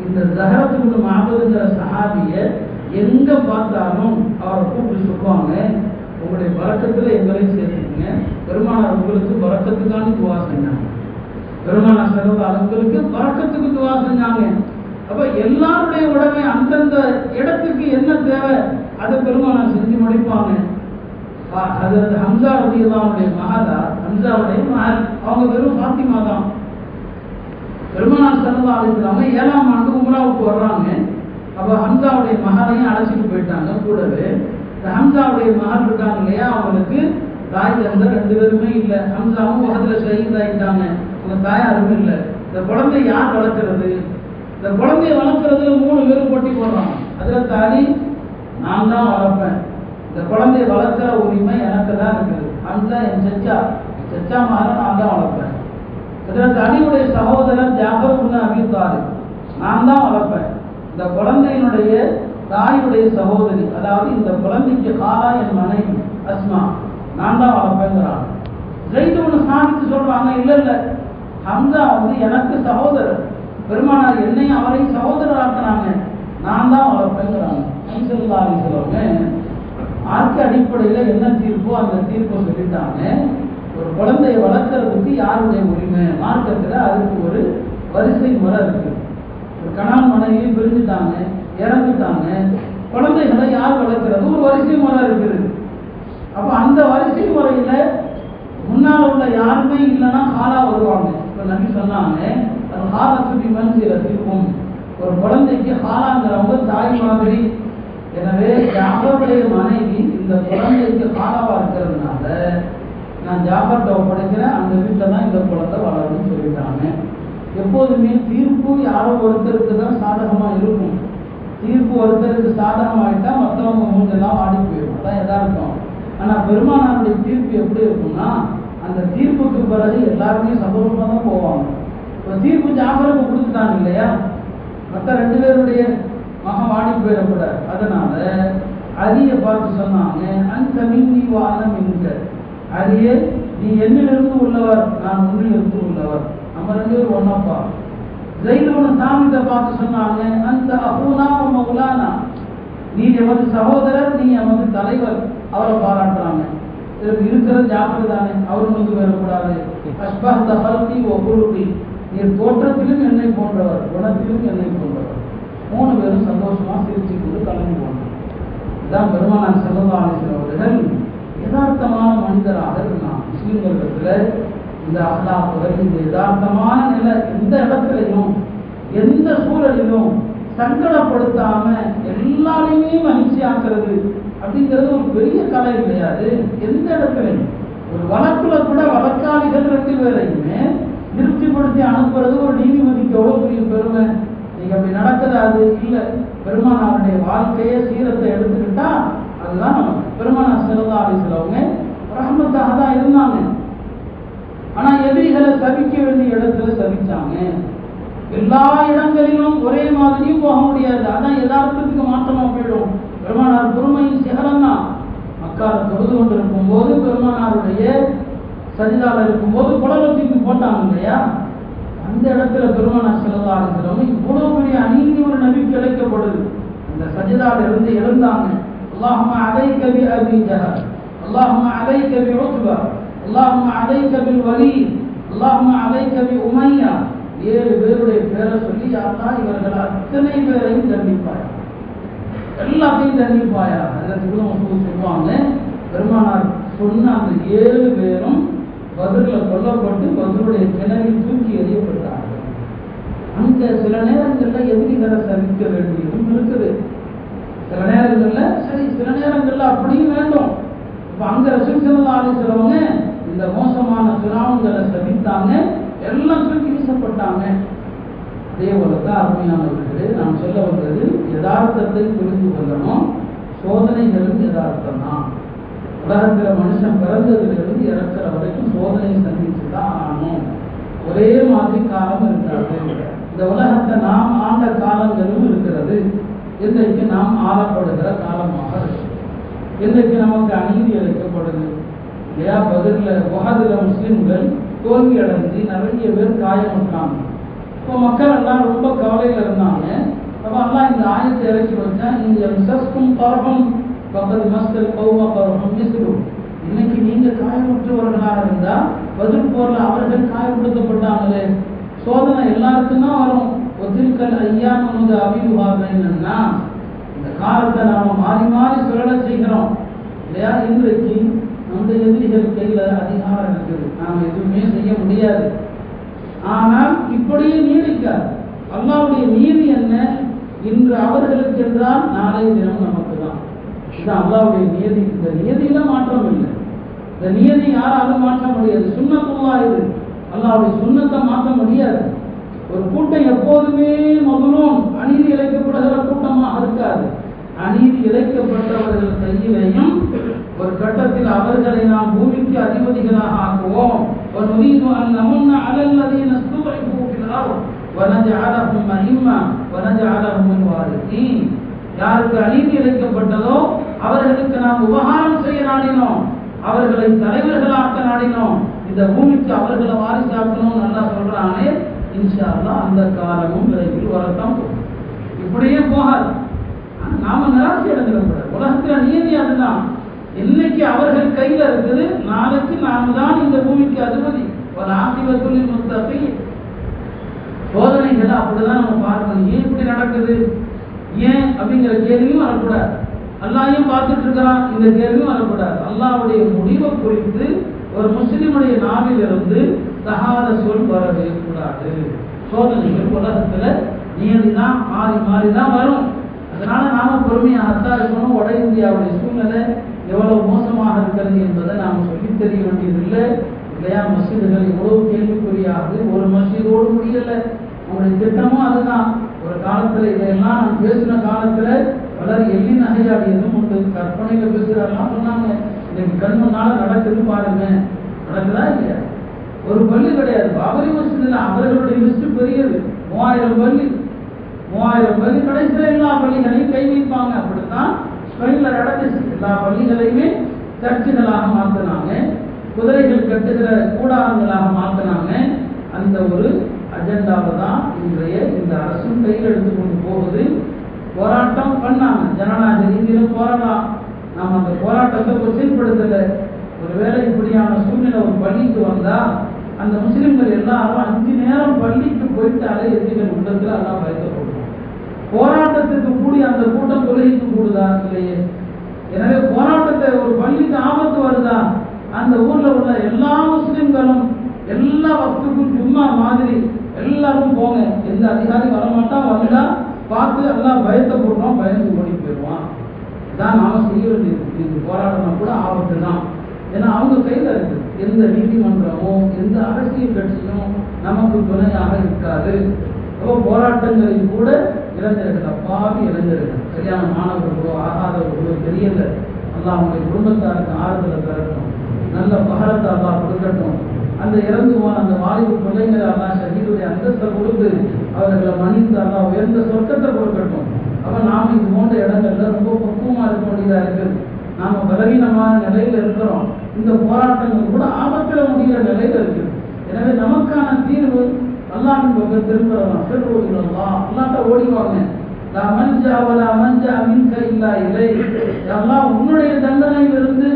A: இந்த ஸஹரத்து பின் மஅபர்ங்கிற சஹாபியை எங்க பார்த்தாலும் அவரை கூப்பிட்டு சொல்லுவாங்க, உங்களுடைய பரக்கத்துல எங்களையும் சேர்த்துக்குங்க. பெருமானார் உங்களுக்கு பரக்கத்துக்கான துஆ செஞ்சாங்க. பெருமானார் ஸல்லல்லாஹு அலைஹி வஸல்லம் பரக்கத்துக்கு துஆ செஞ்சாங்க. அப்ப எல்லாருடைய உடனே அந்தந்த இடத்துக்கு என்ன தேவை அதை பெருமானார் செஞ்சு முடிப்பாங்க. ஹஜ்ரத் ஹம்ஸா ரலியல்லாஹு அன்ஹுடைய மகதா, ஹம்ஸாவுடைய மகள், அவங்க வெறும் ஃபாத்திமா தான். பெருமானார் ஸல்லல்லாஹு அலைஹி வஸல்லம் 7ஆம் ஆண்டு உம்ராவுக்கு வர்றாங்க. அப்ப ஹம்ஸாவுடைய மகளையும் அழைச்சிட்டு போயிட்டாங்க கூடவே. ஹம்ஸாவுடைய மகள் இருக்காங்க இல்லையா, அவங்களுக்கு தாய் தந்தை 2 பேருமே இல்லை. ஹம்ஸாவும் உஹதுல ஷஹீத் ஆயிட்டாங்க, அவங்க தாயாரும் இல்லை. இந்த குழந்தை யார் வளர்க்கிறது? இந்த குழந்தைய வளர்க்கறதுல 3 பேரும் போட்டி போடுறாங்க. ஹஜ்ரத் அலி, நான் தான் வளர்ப்பேன், இந்த குழந்தைய வளர்க்கிற உரிமை எனக்கு தான் இருக்குது. ஹம்ஸா என் சச்சா மகனை நான் தான் வளர்ப்பேன். ஹஜ்ரத் அலியுடைய சகோதரர் ஜாஃபர் இப்னு அபீ தாலிப், நான் தான் வளர்ப்பேன். இந்த குழந்தையினுடைய தாயுடைய சகோதரி, அதாவது இந்த குழந்தைக்கு காலா என் மனைவி அஸ்மா, நான் தான் வளர்ப்பேங்கிறாங்க. ஸைத் இப்னு சாபித் சொல்றாங்க, இல்ல ஹம்ஸா எனக்கு சகோதரர், பெருமானார் என்னையும் அவரையும் சகோதரராக்குறாங்க, நான் தான் வளர்ப்பேங்கிறாங்க. ஸல்லல்லாஹு அலைஹி வஸல்லம் மார்க்க அடிப்படையில் என்ன தீர்ப்போ அந்த தீர்ப்பை சொல்லிட்டாங்க. ஒரு குழந்தையை வளர்க்கறதுக்கு யாருடைய உரிமை மார்க்கத்தில், அதுக்கு ஒரு வரிசை முறை இருக்கு. ஒரு கணவன் மனைவியும் பிரிஞ்சுட்டாங்க, இறந்துட்டாங்க, குழந்தைகளை யார் வளர்க்கிறது ஒரு வரிசை முறை இருக்குது. அப்போ அந்த வரிசை முறையில முன்னால் உள்ள யாருமே இல்லைன்னா ஹாலா வருவாங்க. இப்போ நபி சொன்னாங்க, அது ஹாலத்துக்கு மன்சிலத்திற்கும், ஒரு குழந்தைக்கு ஹாலாங்கிறவங்க தாய் மாதிரி. எனவே ஜாஃபருடைய மனைவி இந்த குழந்தைக்கு ஹாலாவா இருக்கிறதுனால நான் ஜாஃபர்ட்ட ஒப்படைக்கிறேன், அந்த வீட்டில் தான் இந்த குழந்தை வளரும்னு சொல்லிட்டாங்க. எப்போதுமே தீர்ப்பு யாரோ ஒருத்தருக்கு தான் சாதகமா இருக்கும். தீர்ப்பு ஒருத்தருக்கு சாதகமாயிட்டா மற்றவங்க மூஞ்செல்லாம் ஆடி போயிடும், அதான் எதார்த்தம். ஆனா பெருமானாருடைய தீர்ப்பு எப்படி இருக்கும்னா, அந்த தீர்ப்புக்கு பிறகு எல்லாருமே சந்தோஷமா தான் போவாங்க. இப்போ தீர்ப்பு ஜாஃபருக்கு கொடுத்துட்டாங்க இல்லையா, மற்ற 2 பேருடைய மகன் வாடி போயிடக்கூடாது. அதனால அலியை பார்த்து சொன்னாங்க, அந்த மின்னி வானம் என்க, அலியே நீ என்னிலிருந்து உள்ளவர், நான் உன்னிலிருந்து உள்ளவர், நம்ம ரெண்டு பேரும் ஒன்னப்பா. ஜெயிலுன சாமித்தை பார்த்து சொன்னாங்க, அந்த அபூனா மௌலானா, நீ எமது சகோதரர், நீ எமது தலைவர், அவரை பாராட்டுறாங்க. இருக்கிறது ஜாக்கிரதை தானே, அவர் முன்பு வரக்கூடாது. அஷ்பஹ்த ஹல்கி வ குலுகி, நீர் தோற்றத்திலும் என்னை போன்றவர், குணத்திலும் என்னை போன்றவர். 3 பேரும் சந்தோஷமா சிரிச்சு கொண்டு கலந்து போனாங்க. இதான் பெருமானார் ஸல்லல்லாஹு அலைஹி வஸல்லம் அவர்கள் யதார்த்தமான மனிதராக இருந்தாங்க. முஸ்லிம்களிடத்துல இந்த அஹ்லாக்குகள், இந்த யதார்த்தமான நிலை எந்த இடத்துலையும் எந்த சூழலிலும் சங்கடப்படுத்தாம எல்லாரையுமே மகிழ்ச்சி ஆக்குறது அப்படிங்கிறது ஒரு பெரிய கலை கிடையாது. எந்த இடத்துலையும் ஒரு வழக்குல கூட வழக்காளிகள் 2 பேரையுமே திருப்திப்படுத்தி அனுப்புறது ஒரு நீதிபதிக்கு எவ்வளவு பெரிய பெருமை. நீங்க அப்படி நடக்குது அது இல்லை. பெருமானாருடைய வாழ்க்கையை சீரத்தை எடுத்துக்கிட்டா அதுதான் நமக்கு. பெருமானார் ஸல்லல்லாஹு அலைஹி வஸல்லம் ரஹ்மத்தாக தான் இருந்தாங்க. ஆனா எதிரிகளை சபிக்க வேண்டிய இடத்துல சபிச்சாங்க. எல்லா இடங்களிலும் ஒரே மாதிரியும் போக முடியாது. அதான் யதார்த்தத்துக்கு மாற்றமா போயிடும். பெருமானார் பொறுமையின் சிகரம் தான். மக்கால தொழுது கொண்டிருக்கும் போது பெருமானாருடைய சஜிதால இருக்கும் போது குலவத்திற்கு போட்டாங்க இல்லையா, அந்த இடத்துல பெருமானார் ஸல்லல்லாஹு அலைஹி வஸல்லம் இவ்வளவு பெரிய அநீதி ஒரு நபிக்கு இழைக்கப்படுது. அந்த சஜிதால இருந்து எழுந்தாங்க. அல்லாஹும்ம அலைக பி அபீ ஜஹல், அல்லாஹும்ம அலைக பி உத்பா, அல்லாஹும்ம அலைக பில் வலீத், அல்லாஹும்ம அலைக பி உமையா. 7 பேருடைய பேரை சொல்லி, அல்லாஹ் இவர்கள் அத்தனை பேரையும் தண்டிப்பாயா, எல்லாத்தையும் தண்டிப்பாயா. அதற்கு சொல்லுவாங்க, பெருமானார் சொன்ன அந்த 7 பேரும் பதிலில் கொல்லப்பட்டு பதிலுடைய கிணறில் தூக்கி எறியப்பட்டார்கள். அங்க சில நேரங்கள்ல எதிரிகளை சந்திக்க வேண்டியதும் இருக்குது. சில நேரங்கள்ல சரி, சில நேரங்கள்ல அப்படியும் வேண்டும். இப்ப அங்க ரசூல் ஸல்லல்லாஹு அலைஹி வஸல்லம் இந்த மோசமான ஃபிரௌன்களை சபித்தாங்க, எல்லாம் தூக்கி வீசப்பட்டாங்க. அதே போலதான் அருமையானவர்களே, நாம் சொல்ல வந்தது யதார்த்தத்தை புரிந்து கொள்ளணும். சோதனைகளும் யதார்த்தம் தான். உலகத்துல மனுஷன் பிறந்ததிலிருந்து இறக்குற வரைக்கும் சோதனை சந்திச்சுதான் ஆகணும். ஒரே மாதிரி காலம் இருக்காது. இந்த உலகத்தை நாம் ஆண்ட காலங்களும் இருக்கிறது. இன்றைக்கு நாம் ஆளப்படுகிற காலமாக இருக்கு. இன்றைக்கு நமக்கு அநீதி அளிக்கப்படுது இல்லையா. உஹதுல முஸ்லிம்கள் தோல்வி அடைஞ்சு நிறைய பேர் காயமுட்டாங்க. இப்போ மக்கள் எல்லாம் ரொம்ப கவலையில இருந்தாங்க. அப்ப எல்லாம் இந்த ஆயத்தை இறக்கி வச்சா, இந்த மிசஸ்கும் பரகம் பக்கத்து மஸ்தல் கௌமா பரகம் மிஸ்ரும், இன்னைக்கு நீங்க காயமுற்றவர்களாக இருந்தா பதில் போர்ல அவர்கள் காயப்படுத்தப்பட்டாங்களே. சோதனை எல்லாருக்கும் தான் வரும். ஒத்திருக்கல் ஐயான் வந்து அபிவாகன்னா, இந்த காலத்தை நாம மாறி மாறி சுழல செய்கிறோம் இல்லையா. இன்றைக்கு நம்முடைய எதிரிகள் கையில அதிகாரம் இருக்குது, நாம் எதுவுமே செய்ய முடியாது. ஆனால் இப்படியே நீடிக்காது. அல்லாஹ்வுடைய நீதி என்ன? இன்று அவர்களுக்கு என்றால் நாளைய தினம் நமக்கு தான். இதுதான் அல்லாஹ்வுடைய நியதி. இந்த நியதியில மாற்றம் இல்லை. இந்த நியதி யாராலும் மாற்ற முடியாது. சுன்னத்துல்லாஹ் இது. அல்லாஹ்வுடைய சுன்னத்தை மாற்ற முடியாது. ஒரு கூட்டம் எப்போதுமே முதலும் அநீதி இழைக்கப்படுகிற கூட்டமாக இருக்காது. அநீதி இழைக்கப்பட்டவர்கள் கையிலையும் ஒரு கட்டத்தில் அவர்களை நாம் பூமிக்கு அதிபதிகளாக ஆக்குவோம். யாருக்கு அநீதி இழைக்கப்பட்டதோ அவர்களுக்கு நாம் உபகாரம் செய்ய நாடினோம், அவர்களை தலைவர்களாக்க நாடினோம், இந்த பூமிக்கு அவர்களை வாரிசாக்கணும். நல்லா சொல்றானே, இன்ஷா அல்லாஹ் அந்த காலமும் விரைவில் வரத்தான் போகும். இப்படியே போகாது. நாம நிராசை அடைஞ்சிடக்கூடாது. உலகத்துல நீதி அதுதான். இன்னைக்கு அவர்கள் கையில இருக்குது, நாளைக்கு நாம் தான் இந்த பூமிக்கு அதிபதி. ஒரு ஆசிபத்துலில் முத்தகி. சோதனைகளை அப்படிதான் நம்ம பார்க்கணும். ஏன் இப்படி நடக்குது, ஏன் அப்படிங்கிற கேள்வியும் வரக்கூடாது. அல்லாஹ்வையும் பார்த்துட்டு இருக்கிறான், இந்த கேள்வியும் வரக்கூடாது. அல்லாஹ்வுடைய முடிவை குறித்து ஒரு முஸ்லிமுடைய நாவிலிருந்து தகாத சொல் வரவே கூடாது. சோதனைகள் உலகத்துல நீதிதான் மாறி மாறி தான் வரும். அதனால நாம பொறுமையாகத்தான் இருக்கணும். வட இந்தியாவுடைய சூழ்நிலை எவ்வளவு மோசமாக இருக்கிறது என்பதை நாம் சொல்லி தெரிய வேண்டியதில்லை இல்லையா. மஸ்ஜிதுகள் எவ்வளவு கேள்விக்குறியாகுது. ஒரு மஸ்ஜிதோடு முடியல. அவங்களுடைய திட்டமும் அதுதான். ஒரு காலத்துல இதையெல்லாம் நான் பேசின காலத்துல பலர் எள்ளி நகையாடியதும் உண்டு. கற்பனையில பேசுறாருலாம் சொன்னாங்க. இன்னைக்கு கண் முன்னால நடக்குது பாருங்க. நடக்குதா இல்லையா? ஒரு பள்ளி கிடையாது. பாபரி மஸ்ஜிதுல அவர்களுடைய லிஸ்ட் பெரியது. 3000 பள்ளி. 3000 பள்ளி. கடைசியில் எல்லா பள்ளிகளையும் கை வைப்பாங்க. அப்படித்தான் ஸ்பெயினில் நடந்துச்சு. எல்லா பள்ளிகளையுமே சர்ச்சுகளாக மாற்றினாங்க, குதிரைகள் கட்டுகிற கூடாரங்களாக மாற்றினாங்க. அந்த ஒரு அஜெண்டாவை தான் இன்றைய இந்த அரசும் கையில் எடுத்துக்கொண்டு போகுது. போராட்டம் பண்ணாங்க, ஜனநாயக ரீதியிலும் போராடலாம். நாம் அந்த போராட்டத்தை கொச்சைப்படுத்தலை. ஒருவேளை இப்படியான சூழ்நிலை ஒரு பள்ளிக்கு வந்தா அந்த முஸ்லிம்கள் எல்லாரும் 5 நேரம் பள்ளிக்கு போயிட்டாலே எதிரிகள் உள்ளத்தில் எல்லாம் பயக்கப்படுவோம். போராட்டத்துக்கு கூடி அந்த கூட்டம் தொழுகைக்கு கூடுதா? இல்லையே. எனவே போராட்டத்தை ஒரு பள்ளிக்கு ஆபத்து வருதா, அந்த ஊர்ல உள்ள எல்லா முஸ்லிம்களும் எல்லா வக்துக்கும் சும்மா மாதிரி எல்லாரும் போங்க, எந்த அதிகாரி வரமாட்டான், வந்தா பார்த்து எல்லாம் பயத்தை போடுறோம், பயந்து ஓடி போயிடுவான். இதான் நாம செய்ய வேண்டியது. இது போராட்டம் கூட ஆபத்து தான். ஏன்னா அவங்க கையில் இருக்குது. எந்த நீதிமன்றமோ எந்த அரசியல் கட்சியும் நமக்கு துணையாக இருக்காது. போராட்டங்களில் கூட இளைஞர்கள், அப்பாவி இளைஞர்கள், சரியான மாணவர்களோ ஆகாதவர்களோ தெரியல, அல்லா அவங்களுடைய குடும்பத்தாருக்கு ஆறுதலை தரட்டும், நல்ல பகலத்தை அல்லா கொடுக்கட்டும். அந்த இறந்து போன அந்த வாலிபு பிள்ளைங்களை அல்லா ஷஹீதுடைய அந்தஸ்தை கொடுத்து அவர்களை மன்னித்து அல்லா உயர்ந்த சொர்க்கத்தை கொடுக்கட்டும். அப்ப நாம இது போன்ற இடங்கள்ல ரொம்ப பக்குவமா இருக்க வேண்டியதா இருக்குது. நாம பலவீனமான நிலையில இருக்கிறோம். இந்த போராட்டங்கள் கூட ஆபத்துல முடிகிற நிலையில இருக்குது. எனவே நமக்கான தீர்வு அல்லாஹ்வின் பக்கம் திரும்பலாம். அல்லாஹ்ட்ட ஓடிவாங்க. உன்னுடைய தண்டனையிலிருந்து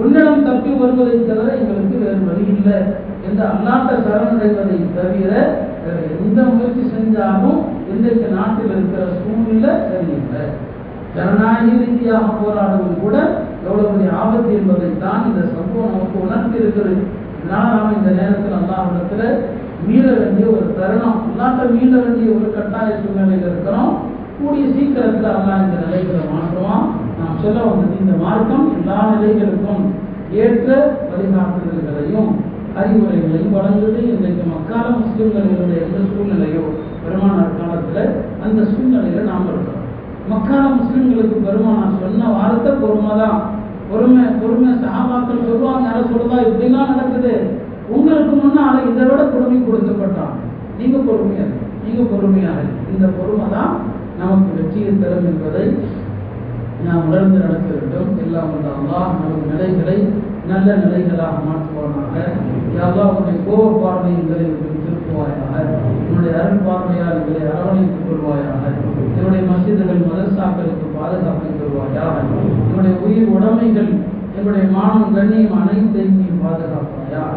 A: உன்னிடம் தப்பி வருவதை தவிர எங்களுக்கு வேறு வழி இல்லை என்று அல்லாஹ்ட்ட சரணடைவதை தவிர எந்த முயற்சி செஞ்சாலும் இன்றைக்கு நாட்டில் இருக்கிற சூழ்நிலை சரியில்லை. ஜனநாயக ரீதியாக போராடுவது கூட எவ்வளவு பெரிய ஆபத்து என்பதைத்தான் இந்த சம்பவம் நமக்கு உணர்த்தி இருக்கிறது. இதனால நாம இந்த நேரத்தில் அல்லாஹ்விடத்துல மீள வேண்டிய ஒரு தருணம், அல்லாஹ்ட்ட மீள வேண்டிய ஒரு கட்டாய சூழ்நிலையில் இருக்கிறோம். கூடிய சீக்கிரத்தில் அல்லாஹ் இந்த நிலைகளை மாற்றுவான். நாம் சொல்ல வந்தது, இந்த மார்க்கம் எல்லா நிலைகளுக்கும் ஏற்ற வழிகாட்டுதல்களையும் அறிவுரைகளையும் வழங்குது. இன்றைக்கு மக்கால முஸ்லிம்களுடைய எந்த சூழ்நிலையோ பெருமானார் காலத்தில் அந்த சூழ்நிலையில நாம் இருக்கிறோம். மக்கால முஸ்லிம்களுக்கு பெருமானார் சொன்ன வார்த்தை பொறுமை தான். பொறுமை சஹாபாக்கள் சொல்லுவாங்க, யாரும் சொல்லுவா இப்படிலாம் நடக்குது, உங்களுக்கு முன்னால இதை விட பொறுமை கொடுக்கப்பட்டாங்க, நீங்க பொறுமையாக இந்த பொறுமை தான் நமக்கு வெற்றியை தரும் என்பதை நாம் உணர்ந்து நடக்க வேண்டும். எல்லாம் வந்த அல்லாஹ் நமது நிலைகளை நல்ல நிலைகளாக மாற்றுவானாக. அல்லாஹ் உன்னுடைய கோப பார்வை எங்களை திருப்புவாயாக. உன்னுடைய அருள் பார்வையால் எங்களை அரவணைத்துக் கொள்வாயாக. என்னுடைய மசிதர்கள் மதரசாக்களுக்கு பாதுகாப்பை தருவாயாக. என்னுடைய உயிர் உடைமைகள், என்னுடைய மானம் கண்ணியம் அனைத்தையும் பாதுகாப்பாயாக.